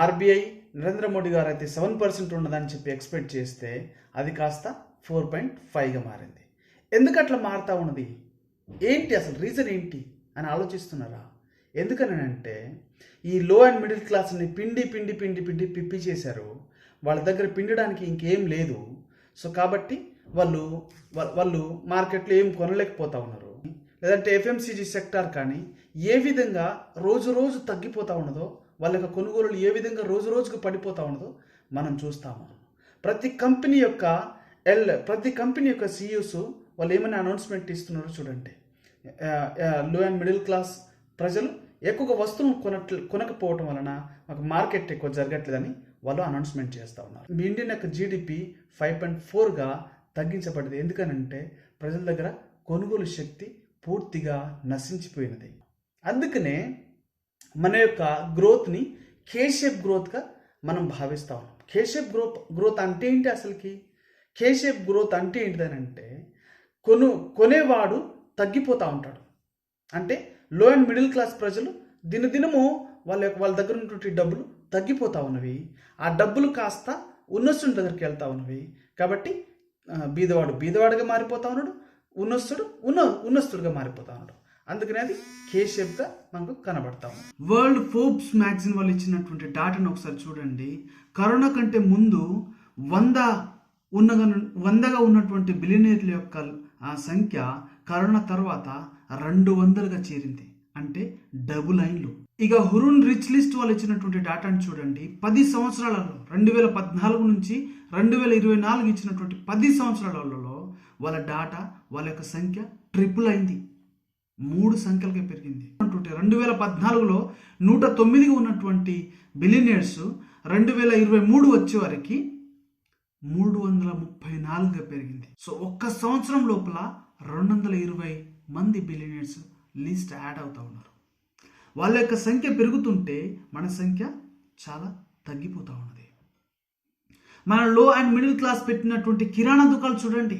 [SPEAKER 1] ఆర్బీఐ నరేంద్ర మోడీ గారు అయితే 7% ఉండదని చెప్పి ఎక్స్పెక్ట్ చేస్తే అది కాస్త 4.5గా మారింది. ఎందుకు అట్లా మారుతూ ఉన్నది? ఏంటి అసలు రీజన్ ఏంటి అని ఆలోచిస్తున్నారా? ఎందుకనంటే ఈ లో అండ్ మిడిల్ క్లాస్ని పిండి చేశారు. వాళ్ళ దగ్గర పిండడానికి ఇంకేం లేదు. సో కాబట్టి వాళ్ళు మార్కెట్లో ఏం కొనలేకపోతా ఉన్నారు. లేదంటే ఎఫ్ఎంసీజీ సెక్టార్ కానీ ఏ విధంగా రోజు తగ్గిపోతూ ఉన్నదో, వాళ్ళ యొక్క కొనుగోలులు ఏ విధంగా రోజుకు పడిపోతూ ఉన్నదో మనం చూస్తాము. ప్రతి కంపెనీ యొక్క సీఈఓస్ వాళ్ళు ఏమైనా అనౌన్స్మెంట్ ఇస్తున్నారో చూడండి. లో అండ్ మిడిల్ క్లాస్ ప్రజలు ఎక్కువగా వస్తువులు కొనకపోవటం వలన మాకు మార్కెట్ ఎక్కువ జరగట్లేదని వాళ్ళు అనౌన్స్మెంట్ చేస్తూ ఉన్నారు. ఇండియన్ యొక్క జీడిపి 5.4గా తగ్గించబడింది. ఎందుకనంటే ప్రజల దగ్గర కొనుగోలు శక్తి పూర్తిగా నశించిపోయినది. అందుకనే మన యొక్క గ్రోత్ని కేషేప్ గ్రోత్గా మనం భావిస్తూ ఉన్నాం. కేషేప్ గ్రోత్ అంటే ఏంటి అసలుకి? కేషేప్ గ్రోత్ అంటే ఏంటిదనంటే కొనేవాడు తగ్గిపోతూ ఉంటాడు. అంటే లో అండ్ మిడిల్ క్లాస్ ప్రజలు దినదినము వాళ్ళ దగ్గర ఉన్నటువంటి డబ్బులు తగ్గిపోతూ ఉన్నవి. ఆ డబ్బులు కాస్త ఉన్నస్తుడి దగ్గరికి వెళ్తూ ఉన్నవి. కాబట్టి బీదవాడు బీదవాడుగా మారిపోతా ఉన్నాడు, ఉన్నస్తుడుగా మారిపోతా ఉన్నాడు. అందుకనే అది కేషేప్గా మనకు కనబడతా ఉంది.
[SPEAKER 2] వరల్డ్ ఫోర్బ్స్ మ్యాగజైన్ వాళ్ళు ఇచ్చినటువంటి డాటాను ఒకసారి చూడండి. కరోనా కంటే ముందు 100గా ఉన్నటువంటి బిలియనీర్ల యొక్క సంఖ్య కరోనా తర్వాత 200గా చేరింది. అంటే డబుల్ లైన్లు. ఇక హురున్ రిచ్ లిస్ట్ వాళ్ళు ఇచ్చినటువంటి డాటాను చూడండి. 10 సంవత్సరాలలో 2014 నుంచి 2024 ఇచ్చినటువంటి 10 సంవత్సరాలలో వాళ్ళ వాళ్ళ యొక్క సంఖ్య ట్రిపుల్ అయింది. 3 సంఖ్యలుగా పెరిగింది. 2014లో 109గా ఉన్నటువంటి బిలియనర్స్ 2023 వచ్చే వారికి 334గా పెరిగింది. సో ఒక్క సంవత్సరం లోపల 220 మంది బిలియనర్స్ లిస్ట్ యాడ్ అవుతూ ఉన్నారు. వాళ్ళ యొక్క సంఖ్య పెరుగుతుంటే మన సంఖ్య చాలా తగ్గిపోతూ ఉన్నది. మన లో అండ్ మిడిల్ క్లాస్ పెట్టినటువంటి కిరాణా దుకాణాలు చూడండి.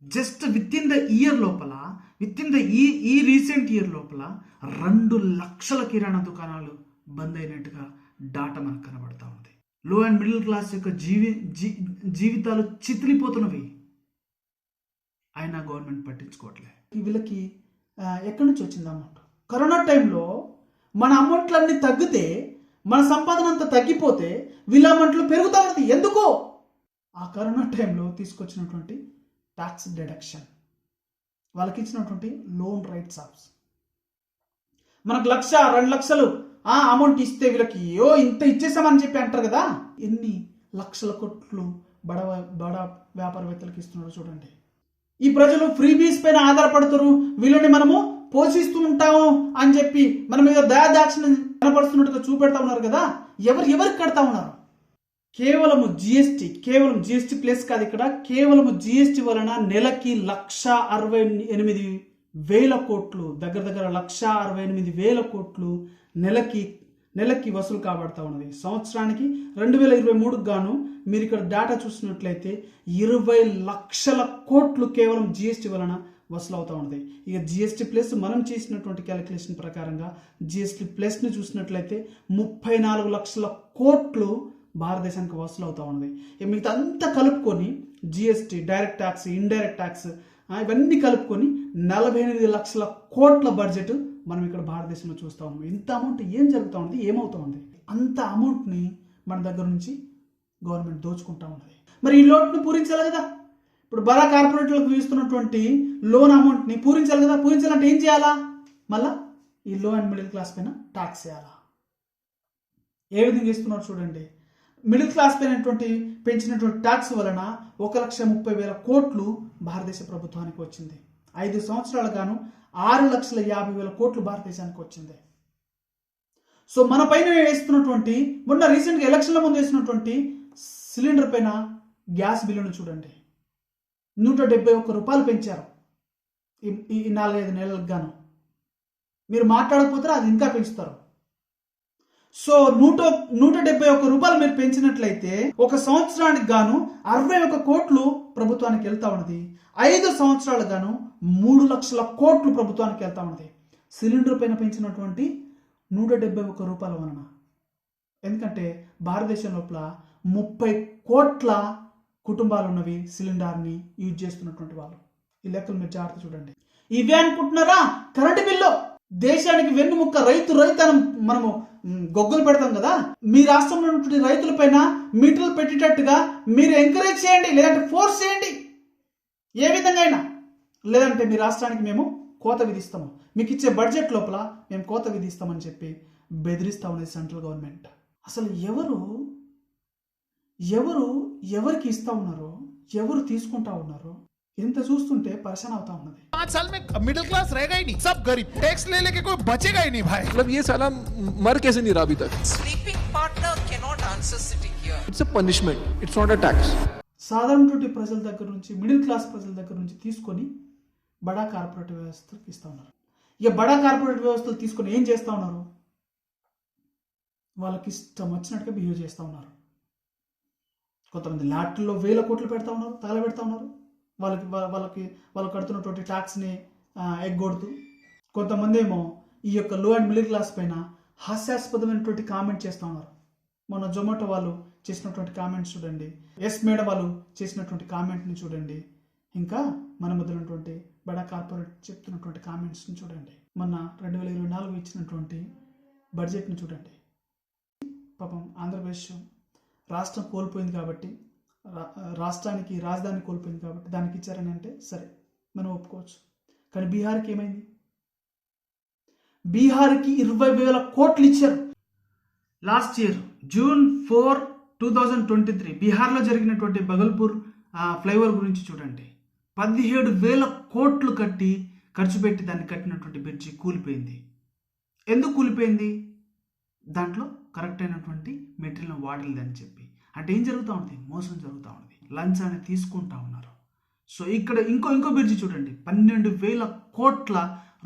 [SPEAKER 2] Just with in the recent year లోపల 2 లక్షల కిరాణా దుకాణాలు బంద్ అయినట్టుగా డాటా మనకు కనబడతా ఉంది. లో అండ్ మిడిల్ క్లాస్ యొక్క జీవితాలు చితిలిపోతున్నవి. అయినా గవర్నమెంట్ పట్టించుకోవట్లే.
[SPEAKER 1] వీళ్ళకి ఎక్కడి నుంచి వచ్చింది అమౌంట్? కరోనా టైంలో మన అమౌంట్లన్నీ తగ్గితే, మన సంపాదన అంతా తగ్గిపోతే వీళ్ళ అమౌంట్లు పెరుగుతూ ఉన్నది. ఎందుకో ఆ కరోనా టైంలో తీసుకొచ్చినటువంటి ట్యాక్స్ డిడక్షన్, వాళ్ళకి ఇచ్చినటువంటి లోన్ రైట్స్ ఆఫ్స్. మనకు 1,00,000 2 లక్షలు అమౌంట్ ఇస్తే వీళ్ళకి ఇంత ఇచ్చేసామని చెప్పి అంటారు కదా. ఎన్ని లక్షల కోట్లు బడా వ్యాపారవేత్తలకు ఇస్తున్నారు చూడండి. ఈ ప్రజలు ఫ్రీబీస్ పైన ఆధారపడుతారు, వీళ్ళని మనము పోషిస్తూ ఉంటాము అని చెప్పి మన మీద దయాదాక్షిణ్యం కనపడుతున్నట్టుగా చూపెడతా ఉన్నారు కదా. ఎవరికి కడతా ఉన్నారు? కేవలం జిఎస్టీ ప్లేస్ కాదు ఇక్కడ. కేవలం జిఎస్టీ వలన నెలకి 1,68,000 కోట్లు, దగ్గర 1,68,000 కోట్లు నెలకి వసూలు కాబడతా ఉన్నది. సంవత్సరానికి 2023 గాను మీరు ఇక్కడ డేటా చూసినట్లయితే 20 లక్షల కోట్లు కేవలం జిఎస్టీ వలన వసూలు అవుతూ ఉంది. ఇక జిఎస్టీ ప్లస్ మనం చేసినటువంటి క్యాలిక్యులేషన్ ప్రకారంగా జిఎస్టీ ప్లస్ని చూసినట్లయితే 34 లక్షల కోట్లు భారతదేశానికి వసూలు అవుతూ ఉంది. ఇక మిగతా అంతా కలుపుకొని GST, direct tax, indirect tax ఇవన్నీ కలుపుకొని 48 లక్షల కోట్ల బడ్జెట్ మనం ఇక్కడ భారతదేశంలో చూస్తూ ఉన్నాం. ఇంత అమౌంట్ ఏం జరుగుతూ ఉంది, ఏమవుతూ ఉంది? అంత అమౌంట్ని మన దగ్గర నుంచి గవర్నమెంట్ దోచుకుంటా ఉన్నది. మరి ఈ లోటును పూరించాలి కదా. ఇప్పుడు బడా కార్పొరేట్లకు ఇస్తున్నటువంటి లోన్ అమౌంట్ని పూరించాలి కదా. పూరించాలంటే ఏం చేయాలా? మళ్ళా ఈ లో అండ్ మిడిల్ క్లాస్ పైన ట్యాక్స్ చేయాలా? ఏ విధంగా ఇస్తున్నారు చూడండి. మిడిల్ క్లాస్ పైన పెంచినటువంటి ట్యాక్స్ వలన 1,30,000 కోట్లు భారతదేశ ప్రభుత్వానికి వచ్చింది. 5 సంవత్సరాలు గాను 6,50,000 కోట్లు భారతదేశానికి వచ్చింది. సో మన పైన వేస్తున్నటువంటి మొన్న రీసెంట్గా ఎలక్షన్ల ముందు వేసినటువంటి సిలిండర్ పైన గ్యాస్ బిల్లును చూడండి, 171 రూపాయలు పెంచారు ఈ 4-5 నెలలకు గాను. మీరు మాట్లాడకపోతే అది ఇంకా పెంచుతారు. సో 171 రూపాయలు మీరు పెంచినట్లయితే ఒక సంవత్సరానికి గాను 61 కోట్లు ప్రభుత్వానికి వెళ్తా ఉన్నది. 5 సంవత్సరాలకు గాను 3 లక్షల కోట్లు ప్రభుత్వానికి వెళ్తా ఉన్నది సిలిండర్ పైన పెంచినటువంటి 171 రూపాయల వలన. ఎందుకంటే భారతదేశం లోపల 30 కోట్ల కుటుంబాలు ఉన్నవి సిలిండర్ని యూజ్ చేస్తున్నటువంటి వాళ్ళు. ఈ లెక్కలు మీరు జాగ్రత్త చూడండి. ఇవే అనుకుంటున్నారా కరెంటు బిల్లు? దేశానికి వెన్నుముక్క రైతనం మనము గొగ్గలు పెడతాం కదా. మీ రాష్ట్రంలో ఉన్నటువంటి రైతుల పైన మీటర్లు పెట్టేటట్టుగా మీరు ఎంకరేజ్ చేయండి, లేదంటే ఫోర్స్ చేయండి ఏ విధంగా అయినా. లేదంటే మీ రాష్ట్రానికి మేము కోత విధిస్తాము, మీకు ఇచ్చే బడ్జెట్ లోపల మేము కోత విధిస్తామని చెప్పి బెదిరిస్తా ఉన్నది సెంట్రల్ గవర్నమెంట్. అసలు ఎవరికి ఇస్తా ఉన్నారో, ఎవరు తీసుకుంటా ఉన్నారో ఇంత చూస్తుంటే పరేషాన్ అవుతా ఉన్నది.
[SPEAKER 6] 5 साल में मिडिल क्लास रहेगा ही नहीं, सब गरीब, टैक्स ले लेके कोई बचेगा ही नहीं भाई.
[SPEAKER 3] मतलब ये साला मर कैसे नहीं रहा अभी तक?
[SPEAKER 7] Sleeping partner cannot answer sitting here.
[SPEAKER 3] It's a punishment. It's not a tax.
[SPEAKER 1] సాధారణటువంటి ప్రజల దగ్గర నుంచి, మిడిల్ క్లాస్ ప్రజల దగ్గర నుంచి తీసుకొని బడా కార్పొరేట్ వ్యవస్థలకు ఇస్తా ఉన్నారు. ఇక బడా కార్పొరేట్ వ్యవస్థలు తీసుకొని ఏం చేస్తూ ఉన్నారు? వాళ్ళకి ఇష్టం వచ్చినట్టుగా బిహేవ్ చేస్తూ ఉన్నారు. కొంతమంది లాట్లో 1000 కోట్లు పెడతా ఉన్నారు, తగలబెడతా ఉన్నారు. వాళ్ళు కడుతున్నటువంటి ట్యాక్స్ని ఎగ్గొడుతూ. కొంతమంది ఏమో ఈ యొక్క లో అండ్ మిడిల్ క్లాస్ పైన హాస్యాస్పదమైనటువంటి కామెంట్ చేస్తూ ఉన్నారు. మొన్న జొమాటో వాళ్ళు చేసినటువంటి కామెంట్స్ చూడండి, ఎస్ మేడం వాళ్ళు చేసినటువంటి కామెంట్ని చూడండి, ఇంకా మన మధ్య ఉన్నటువంటి బడా కార్పొరేట్ చెప్తున్నటువంటి కామెంట్స్ని చూడండి. మొన్న 2024 ఇచ్చినటువంటి బడ్జెట్ని చూడండి. పాపం ఆంధ్రప్రదేశ్ రాష్ట్రం కోల్పోయింది కాబట్టి, రాష్ట్రానికి రాజధాని కోల్పోయింది కాబట్టి దానికి ఇచ్చారని అంటే సరే మనం ఒప్పుకోవచ్చు. కానీ బీహార్కి ఏమైంది? బీహార్కి 20,000 కోట్లు ఇచ్చారు. లాస్ట్ ఇయర్ June 4, 2023 బీహార్లో జరిగినటువంటి బగల్పూర్ ఫ్లైఓవర్ గురించి చూడండి. 17,000 కోట్లు ఖర్చు పెట్టి దాన్ని కట్టినటువంటి బ్రిడ్జి కూలిపోయింది. ఎందుకు కూలిపోయింది? దాంట్లో కరెక్ట్ అయినటువంటి మెటీరియల్ వాడలేదని చెప్పి. అంటే ఏం జరుగుతూ ఉంది? మోసం జరుగుతూ ఉంది, లంచ్ అనేది తీసుకుంటా ఉన్నారు. సో ఇక్కడ ఇంకో బ్రిడ్జి చూడండి, 12,000 కోట్ల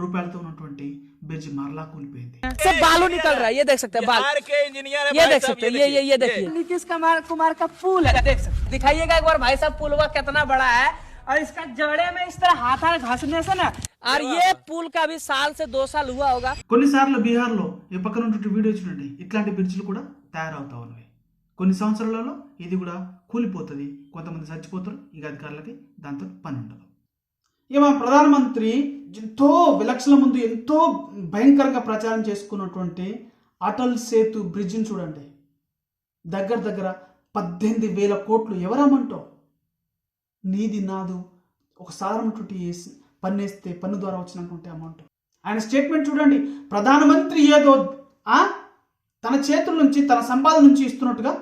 [SPEAKER 1] రూపాయలతో ఉన్నటువంటి ब्रिज मारला कूल पे
[SPEAKER 8] सब बालू निकल रहा है, ये देख सकते हैं बाल के इंजीनियर है, ये देख सकते हैं, ये देखिए नीतीश कुमार का पुल है, देख सकते हैं। दिखाइएगा एक बार भाई साहब पुलवा कितना बड़ा है और इसका जड़े में इस तरह हाथ घसने से ना, और ये पुल का भी साल से 2 साल हुआ होगा.
[SPEAKER 1] కొన్నిసార్లు బీహార్లో ఈ పక్కన ఉన్నటువంటి వీడియో చూడండి, ఇట్లాంటి బ్రిడ్జ్లు కూడా తయారవుతా ఉన్నాయి. కొన్ని సంవత్సరాలలో ఇది కూడా కూలిపోతుంది, కొంతమంది చచ్చిపోతారు, ఇక అధికారులకి దాంతో పని ఉండదు. ఇక మన ప్రధానమంత్రి ఎంతో విలక్షణ ముందు ఎంతో భయంకరంగా ప్రచారం చేసుకున్నటువంటి అటల్ సేతు బ్రిడ్జిని చూడండి, దగ్గర 18,000 కోట్లు. ఎవరమ్మంటావు? నీది నాదు ఒక సాధారణటువంటి పన్నేస్తే పన్ను ద్వారా వచ్చినటువంటి అమౌంట్. ఆయన స్టేట్మెంట్ చూడండి, ప్రధానమంత్రి ఏదో తన చేతుల నుంచి తన సంపాదన నుంచి ఇస్తున్నట్టుగా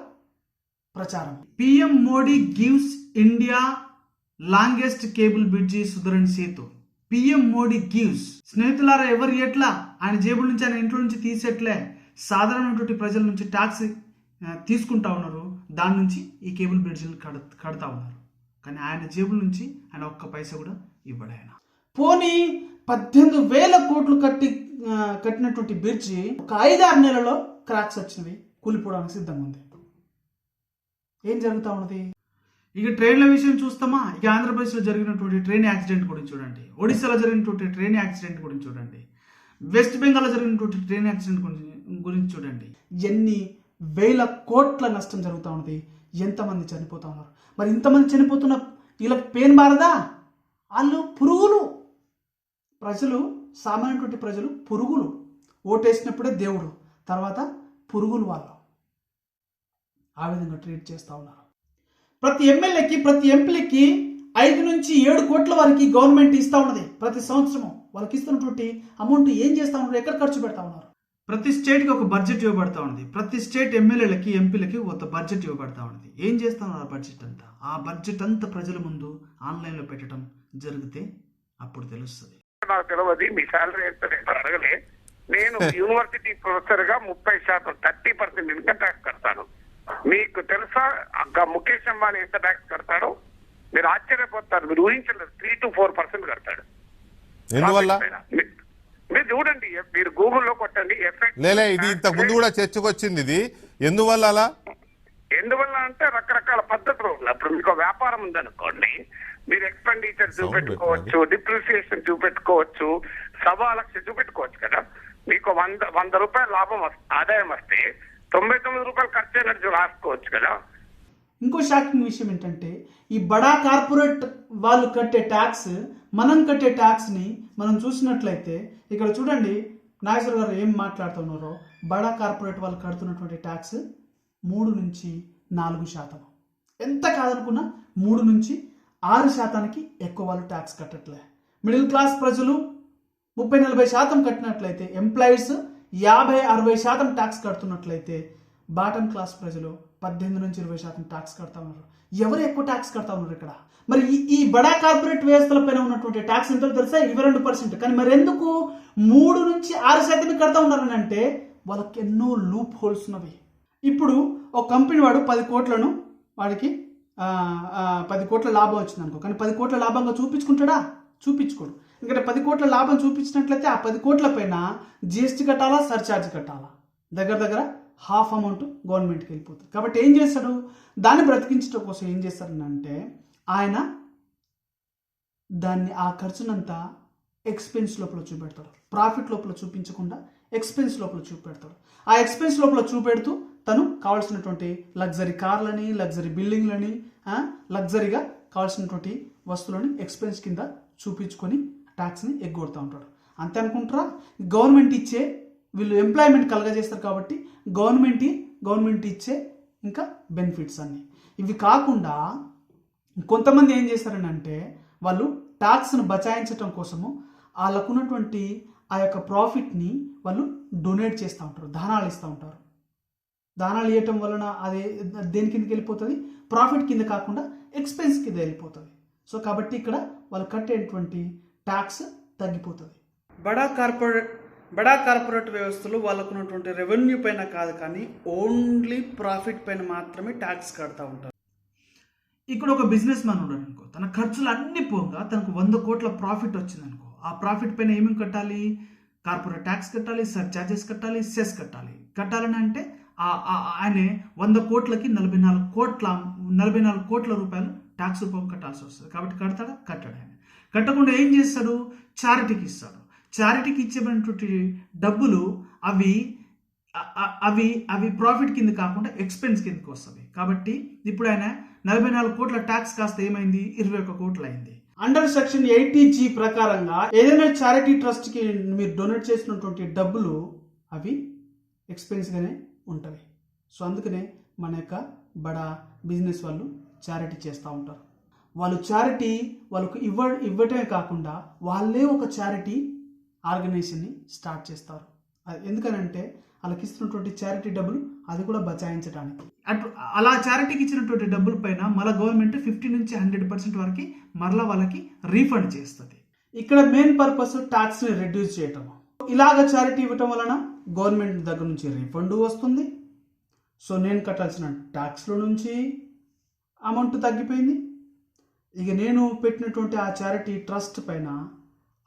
[SPEAKER 1] ప్రచారం. PM Modi gives India longest cable bridge Sudarshan Setu. PM Modi gives. స్నేహితులారా, ఎవరు ఎట్లా ఆయన జేబుల నుంచి, ఆయన ఇంట్లో నుంచి తీసేట్లే సాధారణమైనటువంటి ప్రజల నుంచి ట్యాక్స్ తీసుకుంటా ఉన్నారు, దాని నుంచి ఈ కేబుల్ బ్రిడ్జిని కడతా ఉన్నారు. కానీ ఆయన జేబుల నుంచి ఆయన ఒక్క పైసా కూడా ఇవ్వడు ఆయన. పోనీ 18,000 కోట్లు కట్టినటువంటి బ్రిడ్జి ఒక 5-6 నెలల్లో క్రాక్స్ వచ్చినవి, కూలిపోవడానికి సిద్ధంగా ఉంది. ఏం జరుగుతూ ఉన్నది?
[SPEAKER 2] ఇక ట్రైన్ల విషయం చూస్తామా? ఇక ఆంధ్రప్రదేశ్లో జరిగినటువంటి ట్రైన్ యాక్సిడెంట్ గురించి చూడండి, ఒడిశాలో జరిగినటువంటి ట్రైన్ యాక్సిడెంట్ గురించి చూడండి, వెస్ట్ బెంగాల్లో జరిగినటువంటి ట్రైన్ యాక్సిడెంట్ గురించి చూడండి.
[SPEAKER 1] ఎన్ని వేల కోట్ల నష్టం జరుగుతూ ఉన్నది, ఎంతమంది చనిపోతూ ఉన్నారు. మరి ఇంతమంది చనిపోతున్న వీళ్ళకి పెయిన్ బారదా? వాళ్ళు పురుగులు, ప్రజలు, సామాన్యటువంటి ప్రజలు పురుగులు. ఓటేసినప్పుడే దేవుడు, తర్వాత పురుగులు వాళ్ళు. ఆ విధంగా ట్రీట్ చేస్తూ ఉన్నారు. ప్రతి ఎమ్మెల్యేకి, ప్రతి ఎంపీలకి 5 నుంచి 7 కోట్ల వరకు గవర్నమెంట్ ఇస్తూ ఉన్నది ప్రతి సంవత్సరము. వాళ్ళకి ఇస్తున్నటువంటి అమౌంట్ ఏం చేస్తూ ఉన్నారు, ఎక్కడ ఖర్చు పెడతా ఉన్నారు?
[SPEAKER 2] ప్రతి స్టేట్కి ఒక బడ్జెట్ ఇవ్వబడతా ఉన్నది. ప్రతి స్టేట్ ఎమ్మెల్యేలకి, ఎంపీలకి ఒక బడ్జెట్ ఇవ్వబడతా ఉన్నది. ఏం చేస్తా ఉన్నారు ఆ బడ్జెట్ అంతా? ఆ బడ్జెట్ అంతా ప్రజల ముందు ఆన్లైన్లో పెట్టడం జరిగితే అప్పుడు తెలుస్తుంది.
[SPEAKER 9] నాకు తెలియదు మీ శాలరీ ఎంత అడగలే. నేను యూనివర్సిటీ ప్రొఫెసర్ గా 30% 30% ఇన్కమ్ ట్యాక్స్ కడతాను. మీకు తెలుసా ముఖేష్ అంబానీ ఎంత ట్యాక్స్ కడతాడో? మీరు ఆశ్చర్యపోతారు. మీరు ఊహించలేదు, 3 to 4% కడతాడు.
[SPEAKER 10] ఎందువల్ల?
[SPEAKER 9] మీరు చూడండి, మీరు గూగుల్లో కొట్టండి ఎఫెక్ట్.
[SPEAKER 10] లేలే, ఇది ఇంతకు ముందు కూడా చర్చకు వచ్చింది. ఇది ఎందువల్ల అలా?
[SPEAKER 9] ఎందువల్ల అంటే రకరకాల పద్ధతులు ఉన్నాయి. ఇప్పుడు మీకు వ్యాపారం ఉందనుకోండి, మీరు ఎక్స్పెండిచర్ చూపెట్టుకోవచ్చు, డిప్రిసియేషన్ చూపెట్టుకోవచ్చు, 1.25 లక్షలు చూపెట్టుకోవచ్చు కదా. మీకు 100 రూపాయల లాభం ఆదాయం వస్తే 99 రూపాయలు ఖర్చు అయినట్టు రాసుకోవచ్చు కదా.
[SPEAKER 1] ఇంకో షాకింగ్ విషయం ఏంటంటే, ఈ బడా కార్పొరేట్ వాళ్ళు కట్టే ట్యాక్స్, మనం కట్టే ట్యాక్స్ని మనం చూసినట్లయితే ఇక్కడ చూడండి నాగేశ్వర గారు ఏం మాట్లాడుతున్నారో. బడా కార్పొరేట్ వాళ్ళు కడుతున్నటువంటి ట్యాక్స్ 3 నుంచి 4%. ఎంత కాదనుకున్నా 3 నుంచి 6% ఎక్కువ వాళ్ళు ట్యాక్స్ కట్టట్లే. మిడిల్ క్లాస్ ప్రజలు 30-40% కట్టినట్లయితే, ఎంప్లాయీస్ 50-60% ట్యాక్స్ కడుతున్నట్లయితే, బాటమ్ క్లాస్ ప్రజలు 18 నుంచి 20% ట్యాక్స్ కడతా ఉన్నారు. ఎవరు ఎక్కువ ట్యాక్స్ కడతా ఉన్నారు ఇక్కడ? మరి ఈ బడా కార్పొరేట్ వ్యవస్థల పైన ఉన్నటువంటి ట్యాక్స్ ఎంతో తెలుసా? 22%. కానీ మరి ఎందుకు 3 నుంచి 6% కడతా ఉన్నారని అంటే, వాళ్ళకి ఎన్నో లూప్ హోల్స్ ఉన్నవి. ఇప్పుడు ఒక కంపెనీ వాడు 10 కోట్లను వాడికి 10 కోట్ల లాభం వచ్చింది అనుకో, కానీ 10 కోట్ల లాభంగా చూపించుకుంటాడా? చూపించుకోడు. ఎందుకంటే 10 కోట్ల లాభం చూపించినట్లయితే ఆ 10 కోట్ల పైన జిఎస్టీ కట్టాలా, సర్ఛార్జ్ కట్టాలా, దగ్గర హాఫ్ అమౌంట్ గవర్నమెంట్కి వెళ్ళిపోతుంది. కాబట్టి ఏం చేస్తాడు? దాన్ని బ్రతికించడం కోసం ఏం చేస్తారనంటే, ఆయన దాన్ని, ఆ ఖర్చునంతా ఎక్స్పెన్స్ లోపల చూపెడతాడు. ప్రాఫిట్ లోపల చూపించకుండా ఎక్స్పెన్స్ లోపల చూపెడతాడు. ఆ ఎక్స్పెన్స్ లోపల చూపెడుతూ తను కావాల్సినటువంటి లగ్జరీ కార్లని, లగ్జరీ బిల్డింగ్లని, లగ్జరీగా కావాల్సినటువంటి వస్తువులని ఎక్స్పెన్స్ కింద చూపించుకొని ట్యాక్స్ని ఎగ్గొడుతూ ఉంటాడు. అంతే అనుకుంటారా? గవర్నమెంట్ ఇచ్చే, వీళ్ళు ఎంప్లాయ్మెంట్ కలగజేస్తారు కాబట్టి గవర్నమెంట్ ఇచ్చే ఇంకా బెనిఫిట్స్ అన్నీ. ఇవి కాకుండా కొంతమంది ఏం చేస్తారని అంటే, వాళ్ళు ట్యాక్స్ను బచాయించడం కోసము వాళ్ళకున్నటువంటి ఆ యొక్క ప్రాఫిట్ని వాళ్ళు డొనేట్ చేస్తూ ఉంటారు, దానాలు ఇస్తూ ఉంటారు. దానాలు ఇవ్వటం వలన అది దేని కిందకి వెళ్ళిపోతుంది? ప్రాఫిట్ కింద కాకుండా ఎక్స్పెన్స్ కింద వెళ్ళిపోతుంది. సో కాబట్టి ఇక్కడ వాళ్ళు కట్టేటువంటి ట్యాక్స్ తగ్గిపోతుంది. బడా కార్పొరేట్ వ్యవస్థలు వాళ్ళకున్నటువంటి రెవెన్యూ పైన కాదు, కానీ ఓన్లీ ప్రాఫిట్ పైన మాత్రమే ట్యాక్స్ కడతా ఉంటారు. ఇక్కడ ఒక బిజినెస్ మ్యాన్ ఉన్నాడు అనుకో, తన ఖర్చులు అన్ని పోగా తనకు 100 కోట్ల ప్రాఫిట్ వచ్చిందనుకో, ఆ ప్రాఫిట్ పైన ఏమేమి కట్టాలి? కార్పొరేట్ ట్యాక్స్ కట్టాలి, సర్ఛార్జెస్ కట్టాలి, సెస్ కట్టాలి. కట్టాలని అంటే ఆయన 100 కోట్లకి 44 కోట్ల రూపాయలు ట్యాక్స్ రూపం కట్టాల్సి వస్తుంది. కాబట్టి కట్టాడు ఆయన. కట్టకుండా ఏం చేస్తాడు? చారిటీకి ఇస్తాడు. చారిటీకి ఇచ్చేటువంటి డబ్బులు అవి ప్రాఫిట్ కింద కాకుండా ఎక్స్పెన్స్ కిందకి వస్తుంది. కాబట్టి ఇప్పుడు ఆయన 44 కోట్ల ట్యాక్స్ కాస్త ఏమైంది? 21 కోట్లు అయింది. అండర్ సెక్షన్ 80G ప్రకారంగా ఏదైనా చారిటీ ట్రస్ట్కి మీరు డొనేట్ చేసినటువంటి డబ్బులు అవి ఎక్స్పెన్స్గానే ఉంటవి. సో అందుకనే మన యొక్క బడా బిజినెస్ వాళ్ళు చారిటీ చేస్తూ ఉంటారు. వాళ్ళు చారిటీ వాళ్ళకు ఇవ్వటమే కాకుండా వాళ్ళే ఒక చారిటీ ఆర్గనైజేషన్ని స్టార్ట్ చేస్తారు. ఎందుకనంటే వాళ్ళకి ఇస్తున్నటువంటి చారిటీ డబ్బులు అది కూడా బచాయించడానికి. అలా చారిటీకి ఇచ్చినటువంటి డబ్బుల పైన మళ్ళీ గవర్నమెంట్ 50 నుంచి 100% వరకు మరలా వాళ్ళకి రీఫండ్ చేస్తుంది. ఇక్కడ మెయిన్ పర్పస్ ట్యాక్స్ని రెడ్యూస్ చేయటం. ఇలాగ చారిటీ ఇవ్వటం వలన గవర్నమెంట్ దగ్గర నుంచి రీఫండ్ వస్తుంది. సో నేను కట్టాల్సిన ట్యాక్స్లో నుంచి అమౌంట్ తగ్గిపోయింది. ఇక నేను పెట్టినటువంటి ఆ చారిటీ ట్రస్ట్ పైన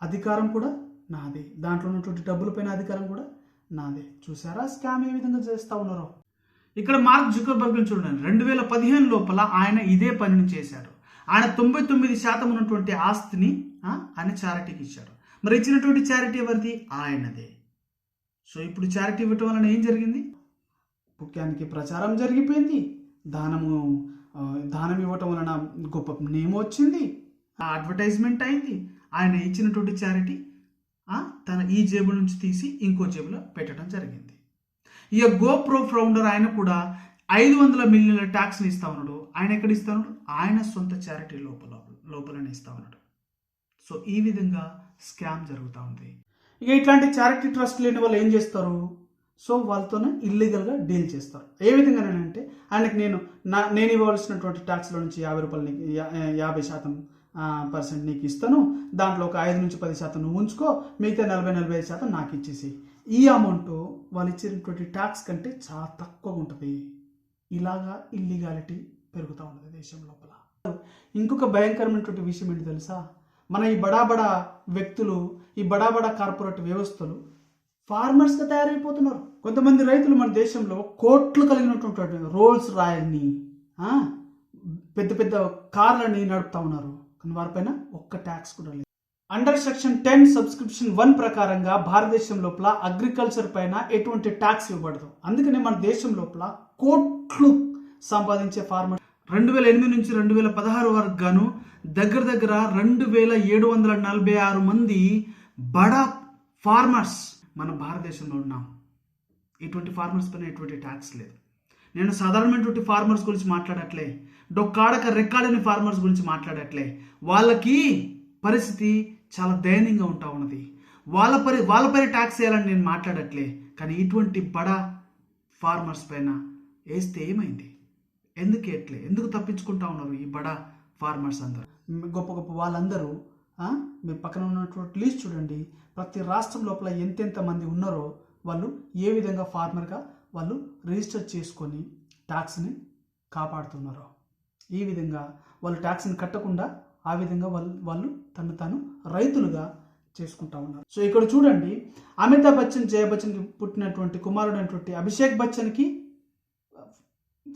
[SPEAKER 1] అధికారం కూడా నాదే, దాంట్లో ఉన్నటువంటి డబ్బుల పైన అధికారం కూడా నాదే. చూసారా స్కామ్ ఏ విధంగా చేస్తూ ఉన్నారో?
[SPEAKER 2] ఇక్కడ మార్క్ జుకర్బర్గ్ చూడండి, 2015 లోపల ఆయన ఇదే పనిని చేశాడు. ఆయన 99% ఉన్నటువంటి ఆస్తిని ఆయన చారిటీకి ఇచ్చాడు. మరి ఇచ్చినటువంటి చారిటీ ఎవరిది? ఆయనదే. సో ఇప్పుడు చారిటీ ఇవ్వటం వలన ఏం జరిగింది?
[SPEAKER 1] ముఖ్యానికి ప్రచారం జరిగిపోయింది, దానం ఇవ్వటం వలన గొప్ప నేమ్ వచ్చింది,
[SPEAKER 2] అడ్వర్టైజ్మెంట్ అయింది. ఆయన ఇచ్చినటువంటి చారిటీ తన ఈ జేబు నుంచి తీసి ఇంకో జేబులో పెట్టడం జరిగింది. ఇక గోప్రో ఫౌండర్ ఆయన కూడా 500 మిలియన్ల ట్యాక్స్ని ఇస్తా ఉన్నాడు. ఆయన ఎక్కడ ఇస్తా ఉన్నాడు? ఆయన సొంత చారిటీ లోపలనే ఇస్తా ఉన్నాడు. సో ఈ విధంగా స్కామ్ జరుగుతూ ఉంది.
[SPEAKER 1] ఇక ఇట్లాంటి చారిటీ ట్రస్ట్ లేని వాళ్ళు ఏం చేస్తారు? సో వాళ్ళతోనే ఇల్లీగల్గా డీల్ చేస్తారు. ఏ విధంగానంటే ఆయనకి నేను ఇవ్వాల్సినటువంటి ట్యాక్స్లో నుంచి 50 రూపాయలు 50% నీకు ఇస్తాను, దాంట్లో ఒక 5 నుంచి 10% నువ్వు ఉంచుకో, మిగతా 40-45% నాకు ఇచ్చేసి, ఈ అమౌంట్ వాళ్ళు ఇచ్చినటువంటి ట్యాక్స్ కంటే చాలా తక్కువగా ఉంటుంది. ఇలాగా ఇల్లీగాలిటీ పెరుగుతూ ఉంటుంది దేశం లోపల. ఇంకొక భయంకరమైనటువంటి విషయం ఏంటి తెలుసా? మన ఈ బడా వ్యక్తులు, ఈ బడా కార్పొరేట్ వ్యవస్థలు ఫార్మర్స్గా తయారైపోతున్నారు. కొంతమంది రైతులు మన దేశంలో కోట్లు కలిగినటువంటి రోల్స్ రాయల్ని, పెద్ద పెద్ద కార్లని నడుపుతా ఉన్నారు, కానీ వారిపైన ఒక్క ట్యాక్స్ కూడా లేదు. అండర్ సెక్షన్ 10 సబ్స్క్రిప్షన్ 1 ప్రకారంగా భారతదేశం లోపల అగ్రికల్చర్ పైన ఎటువంటి ట్యాక్స్ ఇవ్వబడదు. అందుకనే మన దేశం లోపల కోట్లు సంపాదించే ఫార్మర్
[SPEAKER 2] 2008 నుంచి 2016 వరకు గాను దగ్గర 2746 మంది బడా ఫార్మర్స్ మన భారతదేశంలో ఉన్నాం. ఇటువంటి ఫార్మర్స్ పైన ఎటువంటి ట్యాక్స్ లేదు. నేను సాధారణమైనటువంటి ఫార్మర్స్ గురించి మాట్లాడట్లే, డొక్కాడక రెక్కాడని ఫార్మర్స్ గురించి మాట్లాడట్లే. వాళ్ళకి పరిస్థితి చాలా దయనీయంగా ఉంటా ఉన్నది. వాళ్ళపైన ట్యాక్స్ వేయాలని నేను మాట్లాడట్లే, కానీ ఇటువంటి బడా ఫార్మర్స్ పైన వేస్తే ఏమైంది? ఎందుకు తప్పించుకుంటా ఉన్నారు ఈ బడా ఫార్మర్స్ అందరూ?
[SPEAKER 1] గొప్ప వాళ్ళందరూ మీరు పక్కన ఉన్నటువంటి లిస్ట్ చూడండి. ప్రతి రాష్ట్రం లోపల ఎంతెంత మంది ఉన్నారో వాళ్ళు ఏ విధంగా ఫార్మర్గా వాళ్ళు రిజిస్టర్ చేసుకొని ట్యాక్స్ని కాపాడుతున్నారో, ఈ విధంగా వాళ్ళు ట్యాక్స్ని కట్టకుండా ఆ విధంగా వాళ్ళు తాను రైతులుగా చేసుకుంటా ఉన్నారు. సో ఇక్కడ చూడండి, అమితాబ్ బచ్చన్, జయ బచ్చన్కి పుట్టినటువంటి కుమారుడైనటువంటి అభిషేక్ బచ్చన్కి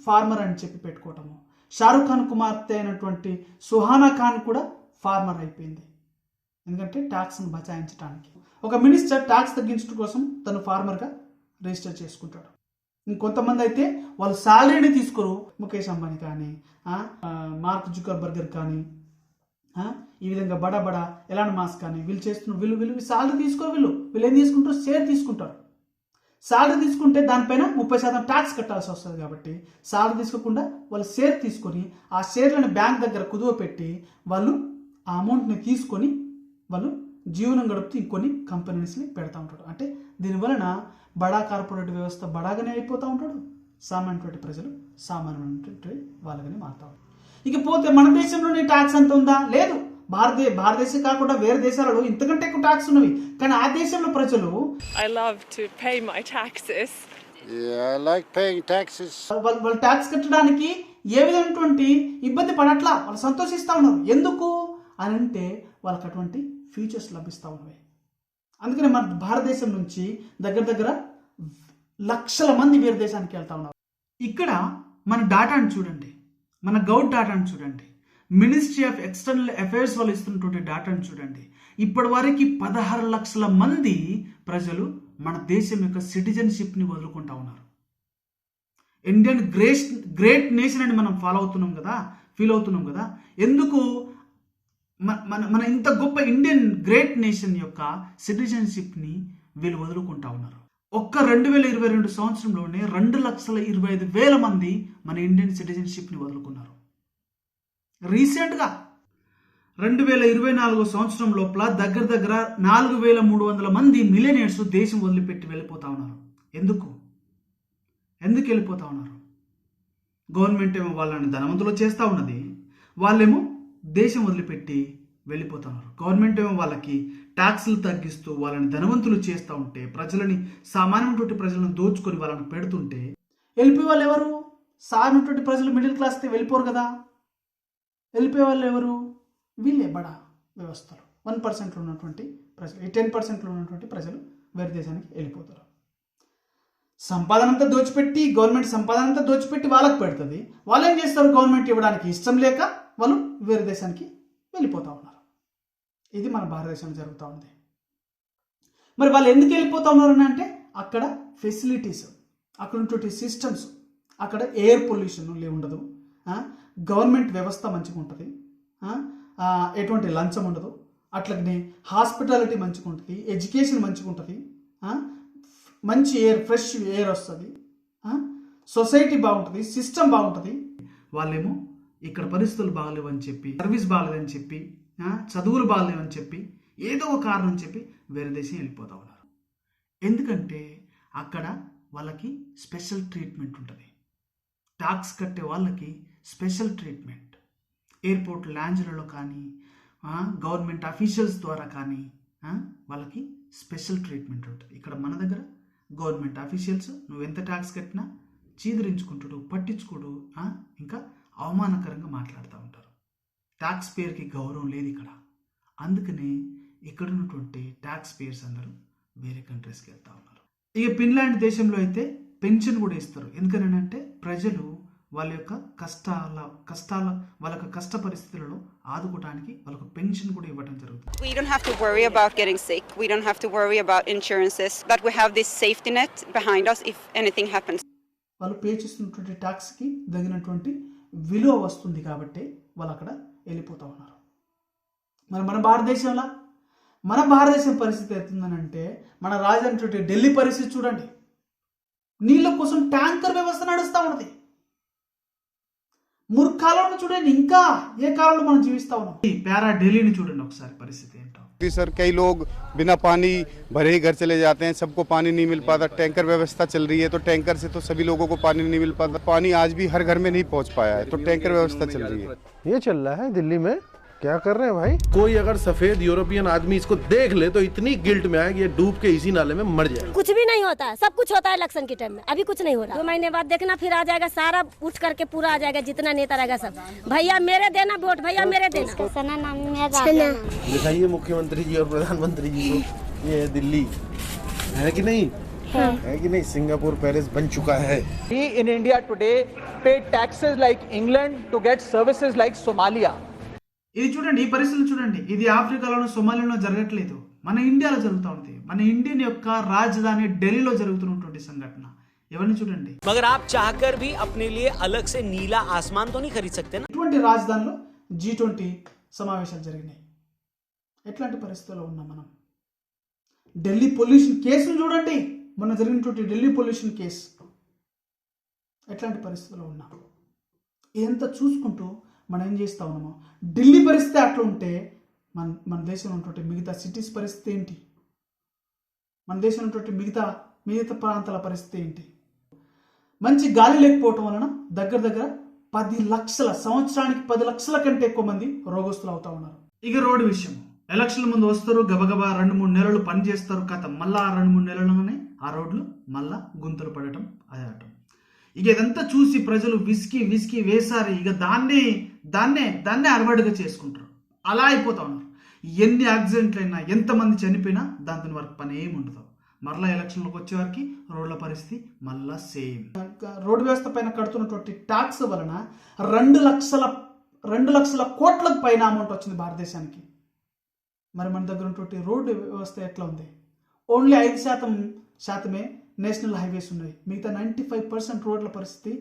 [SPEAKER 1] ఫార్మర్ అని చెప్పి పెట్టుకోవటము, షారుఖ్ ఖాన్ కుమార్తె అయినటువంటి సుహానా ఖాన్ కూడా ఫార్మర్ అయిపోయింది. ఎందుకంటే ట్యాక్స్ను బచాయించడానికి. ఒక మినిస్టర్ ట్యాక్స్ తగ్గించడం కోసం తను ఫార్మర్గా రిజిస్టర్ చేసుకుంటాడు. ఇంకొంతమంది అయితే వాళ్ళు శాలరీని తీసుకోరు. ముఖేష్ అంబానీ కానీ, మార్క్ జుకర్బర్గర్ కానీ, ఈ విధంగా బడా ఎలాన్ మాస్క్ కానీ వీళ్ళు శాలరీ తీసుకోరు. వీళ్ళు ఏం తీసుకుంటారు? షేర్ తీసుకుంటారు. శాలరీ తీసుకుంటే దానిపైన 30% ట్యాక్స్ కట్టాల్సి వస్తుంది. కాబట్టి శాలరీ తీసుకోకుండా వాళ్ళు షేర్ తీసుకొని ఆ షేర్లను బ్యాంక్ దగ్గర కుదువ పెట్టి వాళ్ళు ఆ అమౌంట్ని తీసుకొని వాళ్ళు జీవనం గడుపుతూ ఇంకొన్ని కంపెనీస్ని పెడతా ఉంటాడు. అంటే దీనివలన బడా కార్పొరేట్ వ్యవస్థ బడాగానే అయిపోతూ ఉంటాడు, సామాన్యటువంటి ప్రజలు సామాన్యమైనటువంటి వాళ్ళగానే మారుతా ఉంటారు. ఇకపోతే మన దేశంలోనే ట్యాక్స్ అంత ఉందా? లేదు. భారతదేశం కాకుండా వేరే దేశాలలో ఇంతకంటే ఎక్కువ ట్యాక్స్ ఉన్నవి. కానీ ఆ దేశంలో ప్రజలు
[SPEAKER 11] I love to pay my taxes.
[SPEAKER 5] Yeah, I like paying taxes.
[SPEAKER 1] వాళ్ళు ట్యాక్స్ కట్టడానికి ఏ విధమైనటువంటి ఇబ్బంది పడట్లా, వాళ్ళు సంతోషిస్తూ ఉన్నారు. ఎందుకు అని అంటే వాళ్ళకి అటువంటి ఫీచర్స్ లభిస్తూ ఉన్నాయి. అందుకని మన భారతదేశం నుంచి దగ్గర లక్షల మంది వేరే దేశానికి వెళ్తా ఉన్నారు.
[SPEAKER 2] ఇక్కడ మన డాటాను చూడండి, మన గౌట్ డాటాను చూడండి, మినిస్ట్రీ ఆఫ్ ఎక్స్టర్నల్ అఫైర్స్ వాళ్ళు ఇస్తున్నటువంటి డాటాను చూడండి. ఇప్పటి వరకు 16 లక్షల మంది ప్రజలు మన దేశం యొక్క సిటిజన్షిప్ని వదులుకుంటా ఉన్నారు. ఇండియన్ గ్రేట్ నేషన్ అని మనం ఫీల్ అవుతున్నాం కదా. ఎందుకు మన ఇంత గొప్ప ఇండియన్ గ్రేట్ నేషన్ యొక్క సిటిజన్షిప్ని వీళ్ళు వదులుకుంటా ఉన్నారు. ఒక్క 2022 సంవత్సరంలోనే 2,25,000 మంది మన ఇండియన్ సిటిజన్షిప్ని వదులుకున్నారు. రీసెంట్గా 2024 సంవత్సరం లోపల దగ్గర 4,300 మంది మిలియనియర్స్ దేశం వదిలిపెట్టి వెళ్ళిపోతా ఉన్నారు. ఎందుకు వెళ్ళిపోతా ఉన్నారు? గవర్నమెంట్ ఏమో వాళ్ళని ధనవంతులు చేస్తూ ఉన్నది, వాళ్ళేమో దేశం వదిలిపెట్టి వెళ్ళిపోతున్నారు. గవర్నమెంట్ ఏమో వాళ్ళకి ట్యాక్స్లు తగ్గిస్తూ వాళ్ళని ధనవంతులు చేస్తూ ఉంటే, సామాన్యమైనటువంటి ప్రజలను దోచుకొని వాళ్ళని పెడుతుంటే
[SPEAKER 1] వెళ్ళిపోయే వాళ్ళు ఎవరు? సామాన్యటువంటి ప్రజలు, మిడిల్ క్లాస్ అయితే వెళ్ళిపోరు కదా. వెళ్ళిపోయే వాళ్ళు ఎవరు? వీళ్ళే బడా వ్యవస్థలు. 1% ఉన్నటువంటి ప్రజలు, 10% ఉన్నటువంటి ప్రజలు వేరే దేశానికి వెళ్ళిపోతారు. సంపాదన అంతా దోచిపెట్టి, గవర్నమెంట్ సంపాదన అంతా దోచిపెట్టి వాళ్ళకి పెడుతుంది. వాళ్ళు ఏం చేస్తారు, గవర్నమెంట్ ఇవ్వడానికి ఇష్టం లేక వాళ్ళు వేరే దేశానికి వెళ్ళిపోతూ ఉన్నారు. ఇది మన భారతదేశంలో జరుగుతూ ఉంది. మరి వాళ్ళు ఎందుకు వెళ్ళిపోతూ ఉన్నారు అంటే అక్కడ ఫెసిలిటీస్, అక్కడ ఉన్నటువంటి సిస్టమ్స్, అక్కడ ఎయిర్ పొల్యూషన్ ఉండదు, గవర్నమెంట్ వ్యవస్థ మంచిగా ఉంటుంది, ఎటువంటి లంచం ఉండదు, అట్లనే హాస్పిటాలిటీ మంచిగా ఉంటుంది, ఎడ్యుకేషన్ మంచిగా ఉంటుంది, మంచి ఎయిర్, ఫ్రెష్ ఎయిర్ వస్తుంది, సొసైటీ బాగుంటుంది, సిస్టమ్ బాగుంటుంది.
[SPEAKER 2] వాళ్ళేమో ఇక్కడ పరిస్థితులు బాగలేవని చెప్పి, సర్వీస్ బాగలేదని చెప్పి, చదువులు బాగలేవని చెప్పి, ఏదో ఒక కారణం చెప్పి వేరే దేశం వెళ్ళిపోతూ ఉన్నారు. ఎందుకంటే అక్కడ వాళ్ళకి స్పెషల్ ట్రీట్మెంట్ ఉంటుంది. ట్యాక్స్ కట్టే వాళ్ళకి స్పెషల్ ట్రీట్మెంట్ ఎయిర్పోర్ట్ లాంజ్లలో కానీ, గవర్నమెంట్ అఫీషియల్స్ ద్వారా కానీ వాళ్ళకి స్పెషల్ ట్రీట్మెంట్ ఉంటుంది. ఇక్కడ మన దగ్గర గవర్నమెంట్ అఫీషియల్స్ నువ్వు ఎంత ట్యాక్స్ కట్టినా చీదరించుకుంటాడు, పట్టించుకోడు, ఇంకా అవమానకరంగా మాట్లాడుతూ ఉంటారు. ట్యాక్స్ పేర్కి గౌరవం లేదు ఇక్కడ. అందుకనే ఇక్కడ ఉన్నటువంటి ట్యాక్స్ పేయర్స్ అందరూ వేరే కంట్రీస్కి వెళ్తూ ఉన్నారు. ఇక ఫిన్లాండ్ దేశంలో అయితే పెన్షన్ కూడా ఇస్తారు. ఎందుకనంటే ప్రజలు వాళ్ళ యొక్క కష్టాల వాళ్ళ యొక్క కష్ట పరిస్థితులలో ఆదుకోవడానికి వాళ్ళకు పెన్షన్ కూడా ఇవ్వడం జరుగుతుంది.
[SPEAKER 12] We don't have to worry about getting sick. We don't have to worry about insurances. But we have this safety net behind us if anything happens.
[SPEAKER 1] వాళ్ళు పే చేస్తున్నటువంటి ట్యాక్స్కి తగినటువంటి విలువ వస్తుంది కాబట్టి వాళ్ళు అక్కడ వెళ్ళిపోతూ ఉన్నారు. మరి మన భారతదేశం పరిస్థితి ఎత్తుందనంటే మన రాజధాని ఢిల్లీ పరిస్థితి చూడండి. నీళ్ళ కోసం ట్యాంకర్ వ్యవస్థ నడుస్తూ ఉన్నది. ముర్ఖాలను చూడండి, ఇంకా ఏ కాలంలో మనం జీవిస్తా ఉన్నాం.
[SPEAKER 2] ఈ ప్యారా ఢిల్లీని చూడండి ఒకసారి పరిస్థితి ఏంటో.
[SPEAKER 13] सर कई लोग बिना पानी भरे ही घर चले जाते हैं, सबको पानी नहीं मिल पाता. टैंकर व्यवस्था चल रही है तो टैंकर से तो सभी लोगों को पानी नहीं मिल पाता. पानी आज भी हर घर में नहीं पहुंच पाया है, तो टैंकर व्यवस्था चल रही है.
[SPEAKER 6] ये चल रहा है दिल्ली में, क्या कर रहे हैं भाई? कोई अगर सफेद यूरोपियन आदमी इसको देख ले तो इतनी गिल्ट में आए कि ये डूब के इसी नाले में मर जाए.
[SPEAKER 14] कुछ भी नहीं होता है, सब कुछ होता है इलेक्शन के टाइम में. अभी कुछ नहीं हो रहा. 2 महीने बाद देखना फिर आ जाएगा, सारा उठ करके पूरा आ जाएगा, जितना नेता रहेगा सब. भैया मेरे देना वोट, भैया मेरे देना.
[SPEAKER 6] दिखाइए मुख्यमंत्री जी और प्रधानमंत्री जी को. ये है दिल्ली, है कि नहीं? है कि नहीं? सिंगापुर पेरिस बन चुका है.
[SPEAKER 8] We in India today pay taxes like England to get services like Somalia.
[SPEAKER 2] ఇది చూడండి, ఈ పరిస్థితులు చూడండి. ఇది ఆఫ్రికాలోనూ సోమాలియాలో జరగట్లేదు, మన ఇండియాలో జరుగుతూ ఉంది. మన ఇండియన్ యొక్క రాజధాని ఢిల్లీలో జరుగుతున్నటువంటి సంఘటన. ఎవరిని చూడండి.
[SPEAKER 15] मगर आप चाहकर भी अपने लिए अलग से नीला आसमान तो नहीं खरीद सकते ना.
[SPEAKER 1] ఇటువంటి రాజధానిలో G20 సమావేశాలు జరిగినాయి. ఎట్లాంటి పరిస్థితుల్లో ఉన్నాం మనం? ఢిల్లీ పొల్యూషన్ కేసును చూడండి, మొన్న జరిగినటువంటి ఢిల్లీ పొల్యూషన్ కేసు. ఎట్లాంటి పరిస్థితుల్లో ఉన్నాం? ఇదంతా చూసుకుంటూ మనం ఏం చేస్తూ ఉన్నామో, ఢిల్లీ పరిస్థితి అట్లా ఉంటే మన దేశంలో ఉన్నటువంటి మిగతా సిటీస్ పరిస్థితి ఏంటి? మన దేశంలో ఉన్నటువంటి మిగతా ప్రాంతాల పరిస్థితి ఏంటి? మంచి గాలి లేకపోవటం వలన దగ్గర 10 లక్షల, సంవత్సరానికి 10 లక్షల కంటే ఎక్కువ మంది రోగస్తులు అవుతా ఉన్నారు. ఇక రోడ్డు విషయం, ఎలక్షన్ల ముందు వస్తారు, గబగబా 2-3 నెలలు పని చేస్తారు, కథ మళ్ళా 2-3 నెలలోనే ఆ రోడ్లు మళ్ళా గుంతలు పడటం, అదటం. ఇక ఇదంతా చూసి ప్రజలు విసికి వేసారి ఇక దాన్నే అలవాటుగా చేసుకుంటారు. అలా అయిపోతా ఉన్నారు. ఎన్ని యాక్సిడెంట్లు అయినా, ఎంతమంది చనిపోయినా దాంతో వారికి పని ఏమి ఉండదు. మరలా ఎలక్షన్లోకి వచ్చేవారికి రోడ్ల పరిస్థితి మళ్ళా సేమ్. రోడ్డు వ్యవస్థ పైన కడుతున్నటువంటి ట్యాక్స్ వలన 2 లక్షల కోట్ల పైన అమౌంట్ వచ్చింది భారతదేశానికి. మరి మన దగ్గర ఉన్నటువంటి రోడ్డు వ్యవస్థ ఎట్లా ఉంది? ఓన్లీ 5% నేషనల్ హైవేస్ ఉన్నాయి. మిగతా 95% రోడ్ల పరిస్థితి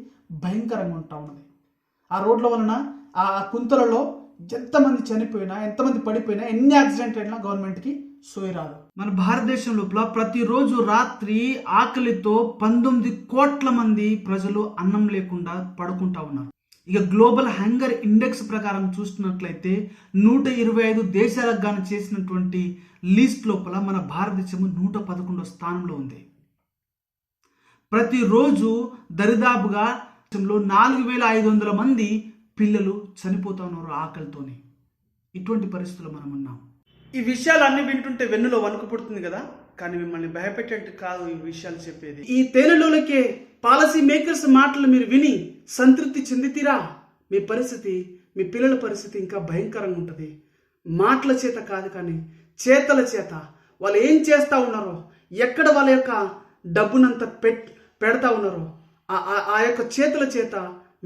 [SPEAKER 1] భయంకరంగా ఉంటా ఉన్నది. ఆ రోడ్ల వలన ఆ కుంతలలో ఎంతమంది చనిపోయినా, ఎంతమంది పడిపోయినా, ఎన్ని యాక్సిడెంట్ అయినా గవర్నమెంట్కి సోయి రాదు. మన భారతదేశం లోపల ప్రతిరోజు రాత్రి ఆకలితో 19 కోట్ల మంది ప్రజలు అన్నం లేకుండా పడుకుంటా ఉన్నారు. ఇక గ్లోబల్ హంగర్ ఇండెక్స్ ప్రకారం చూస్తున్నట్లయితే 125 దేశాలకు గాను చేసినటువంటి లిస్ట్ లోపల మన భారతదేశం 111వ స్థానంలో ఉంది. ప్రతిరోజు దరిదాపుగా 4500 మంది పిల్లలు చనిపోతా ఉన్నారు ఆకలితోని. ఇటువంటి పరిస్థితుల్లో మనం ఉన్నాం. ఈ విషయాలు అన్ని వింటుంటే వెన్నులో వణుకు పుడుతుంది కదా, కానీ మిమ్మల్ని భయపెట్టేట్టు కాదు ఈ విషయాలు చెప్పేది. ఈ తేనెలోలకే పాలసీ మేకర్స్ మాటలు మీరు విని సంతృప్తి చెందితీరా, మీ పరిస్థితి, మీ పిల్లల పరిస్థితి ఇంకా భయంకరంగా ఉంటుంది. మాటల చేత కాదు కానీ చేతల చేత వాళ్ళు ఏం చేస్తూ ఉన్నారో, ఎక్కడ వాళ్ళ యొక్క డబ్బునంతా పెడతా ఉన్నారో ఆ యొక్క చేతుల చేత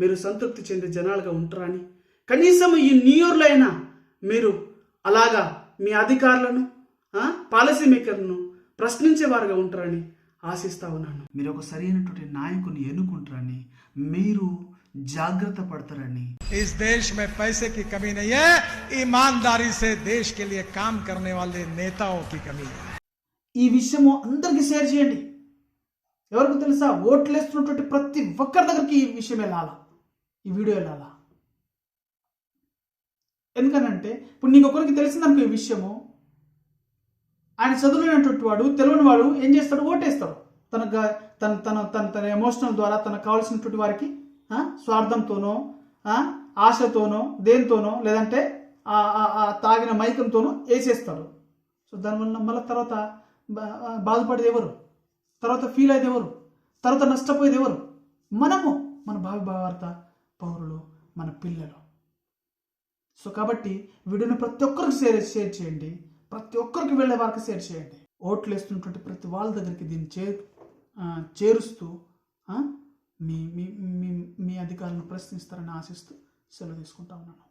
[SPEAKER 1] మీరు సంతృప్తి చెందే జనాలుగా ఉంటారని, కనీసం ఈ న్యూ ఇయర్లో అయినా మీరు అలాగా మీ అధికారులను పాలసీ మేకర్లను ప్రశ్నించేవారుగా ఉంటారని ఆశిస్తా ఉన్నాను. మీరు ఒక సరైనటువంటి నాయకుని ఎన్నుకుంటారని, మీరు జాగ్రత్త పడతారని.
[SPEAKER 16] इस देश में पैसे की कमी नहीं है, ईमानदारी से देश के लिए काम करने वाले नेताओं की कमी है.
[SPEAKER 1] ఈ విషయము అందరికీ షేర్ చేయండి. ఎవరికి తెలుసా, ఓట్లు వేస్తున్నటువంటి ప్రతి ఒక్కరి దగ్గరికి ఈ విషయం వెళ్ళాలా, ఈ వీడియో వెళ్ళాలా. ఎందుకనంటే ఇప్పుడు నీకు ఒకరికి తెలిసిందనుకో ఈ విషయము, ఆయన చదువులేనటువంటి వాడు, తెలియని వాడు ఏం చేస్తాడు, ఓటేస్తాడు. తన ఎమోషనల్ ద్వారా తనకు కావాల్సినటువంటి వారికి స్వార్థంతోనో ఆశతోనో దేనితోనో లేదంటే తాగిన మైకంతోనో వేసేస్తాడు. సో దానివల్ల మళ్ళీ తర్వాత బాధపడేది ఎవరు, తర్వాత ఫీల్ అయ్యేది ఎవరు, తర్వాత నష్టపోయేది ఎవరు? మనము, మన భావి భావార్త పౌరులు, మన పిల్లలు. సో కాబట్టి వీడియోని ప్రతి ఒక్కరికి షేర్ చేయండి, ప్రతి ఒక్కరికి వెళ్ళే వారికి షేర్ చేయండి. ఓట్లు వేస్తున్నటువంటి ప్రతి వాళ్ళ దగ్గరికి దీన్ని చేరుస్తూ మీ అధికారులను ప్రశ్నిస్తారని ఆశిస్తూ సెలవు తీసుకుంటా ఉన్నాను.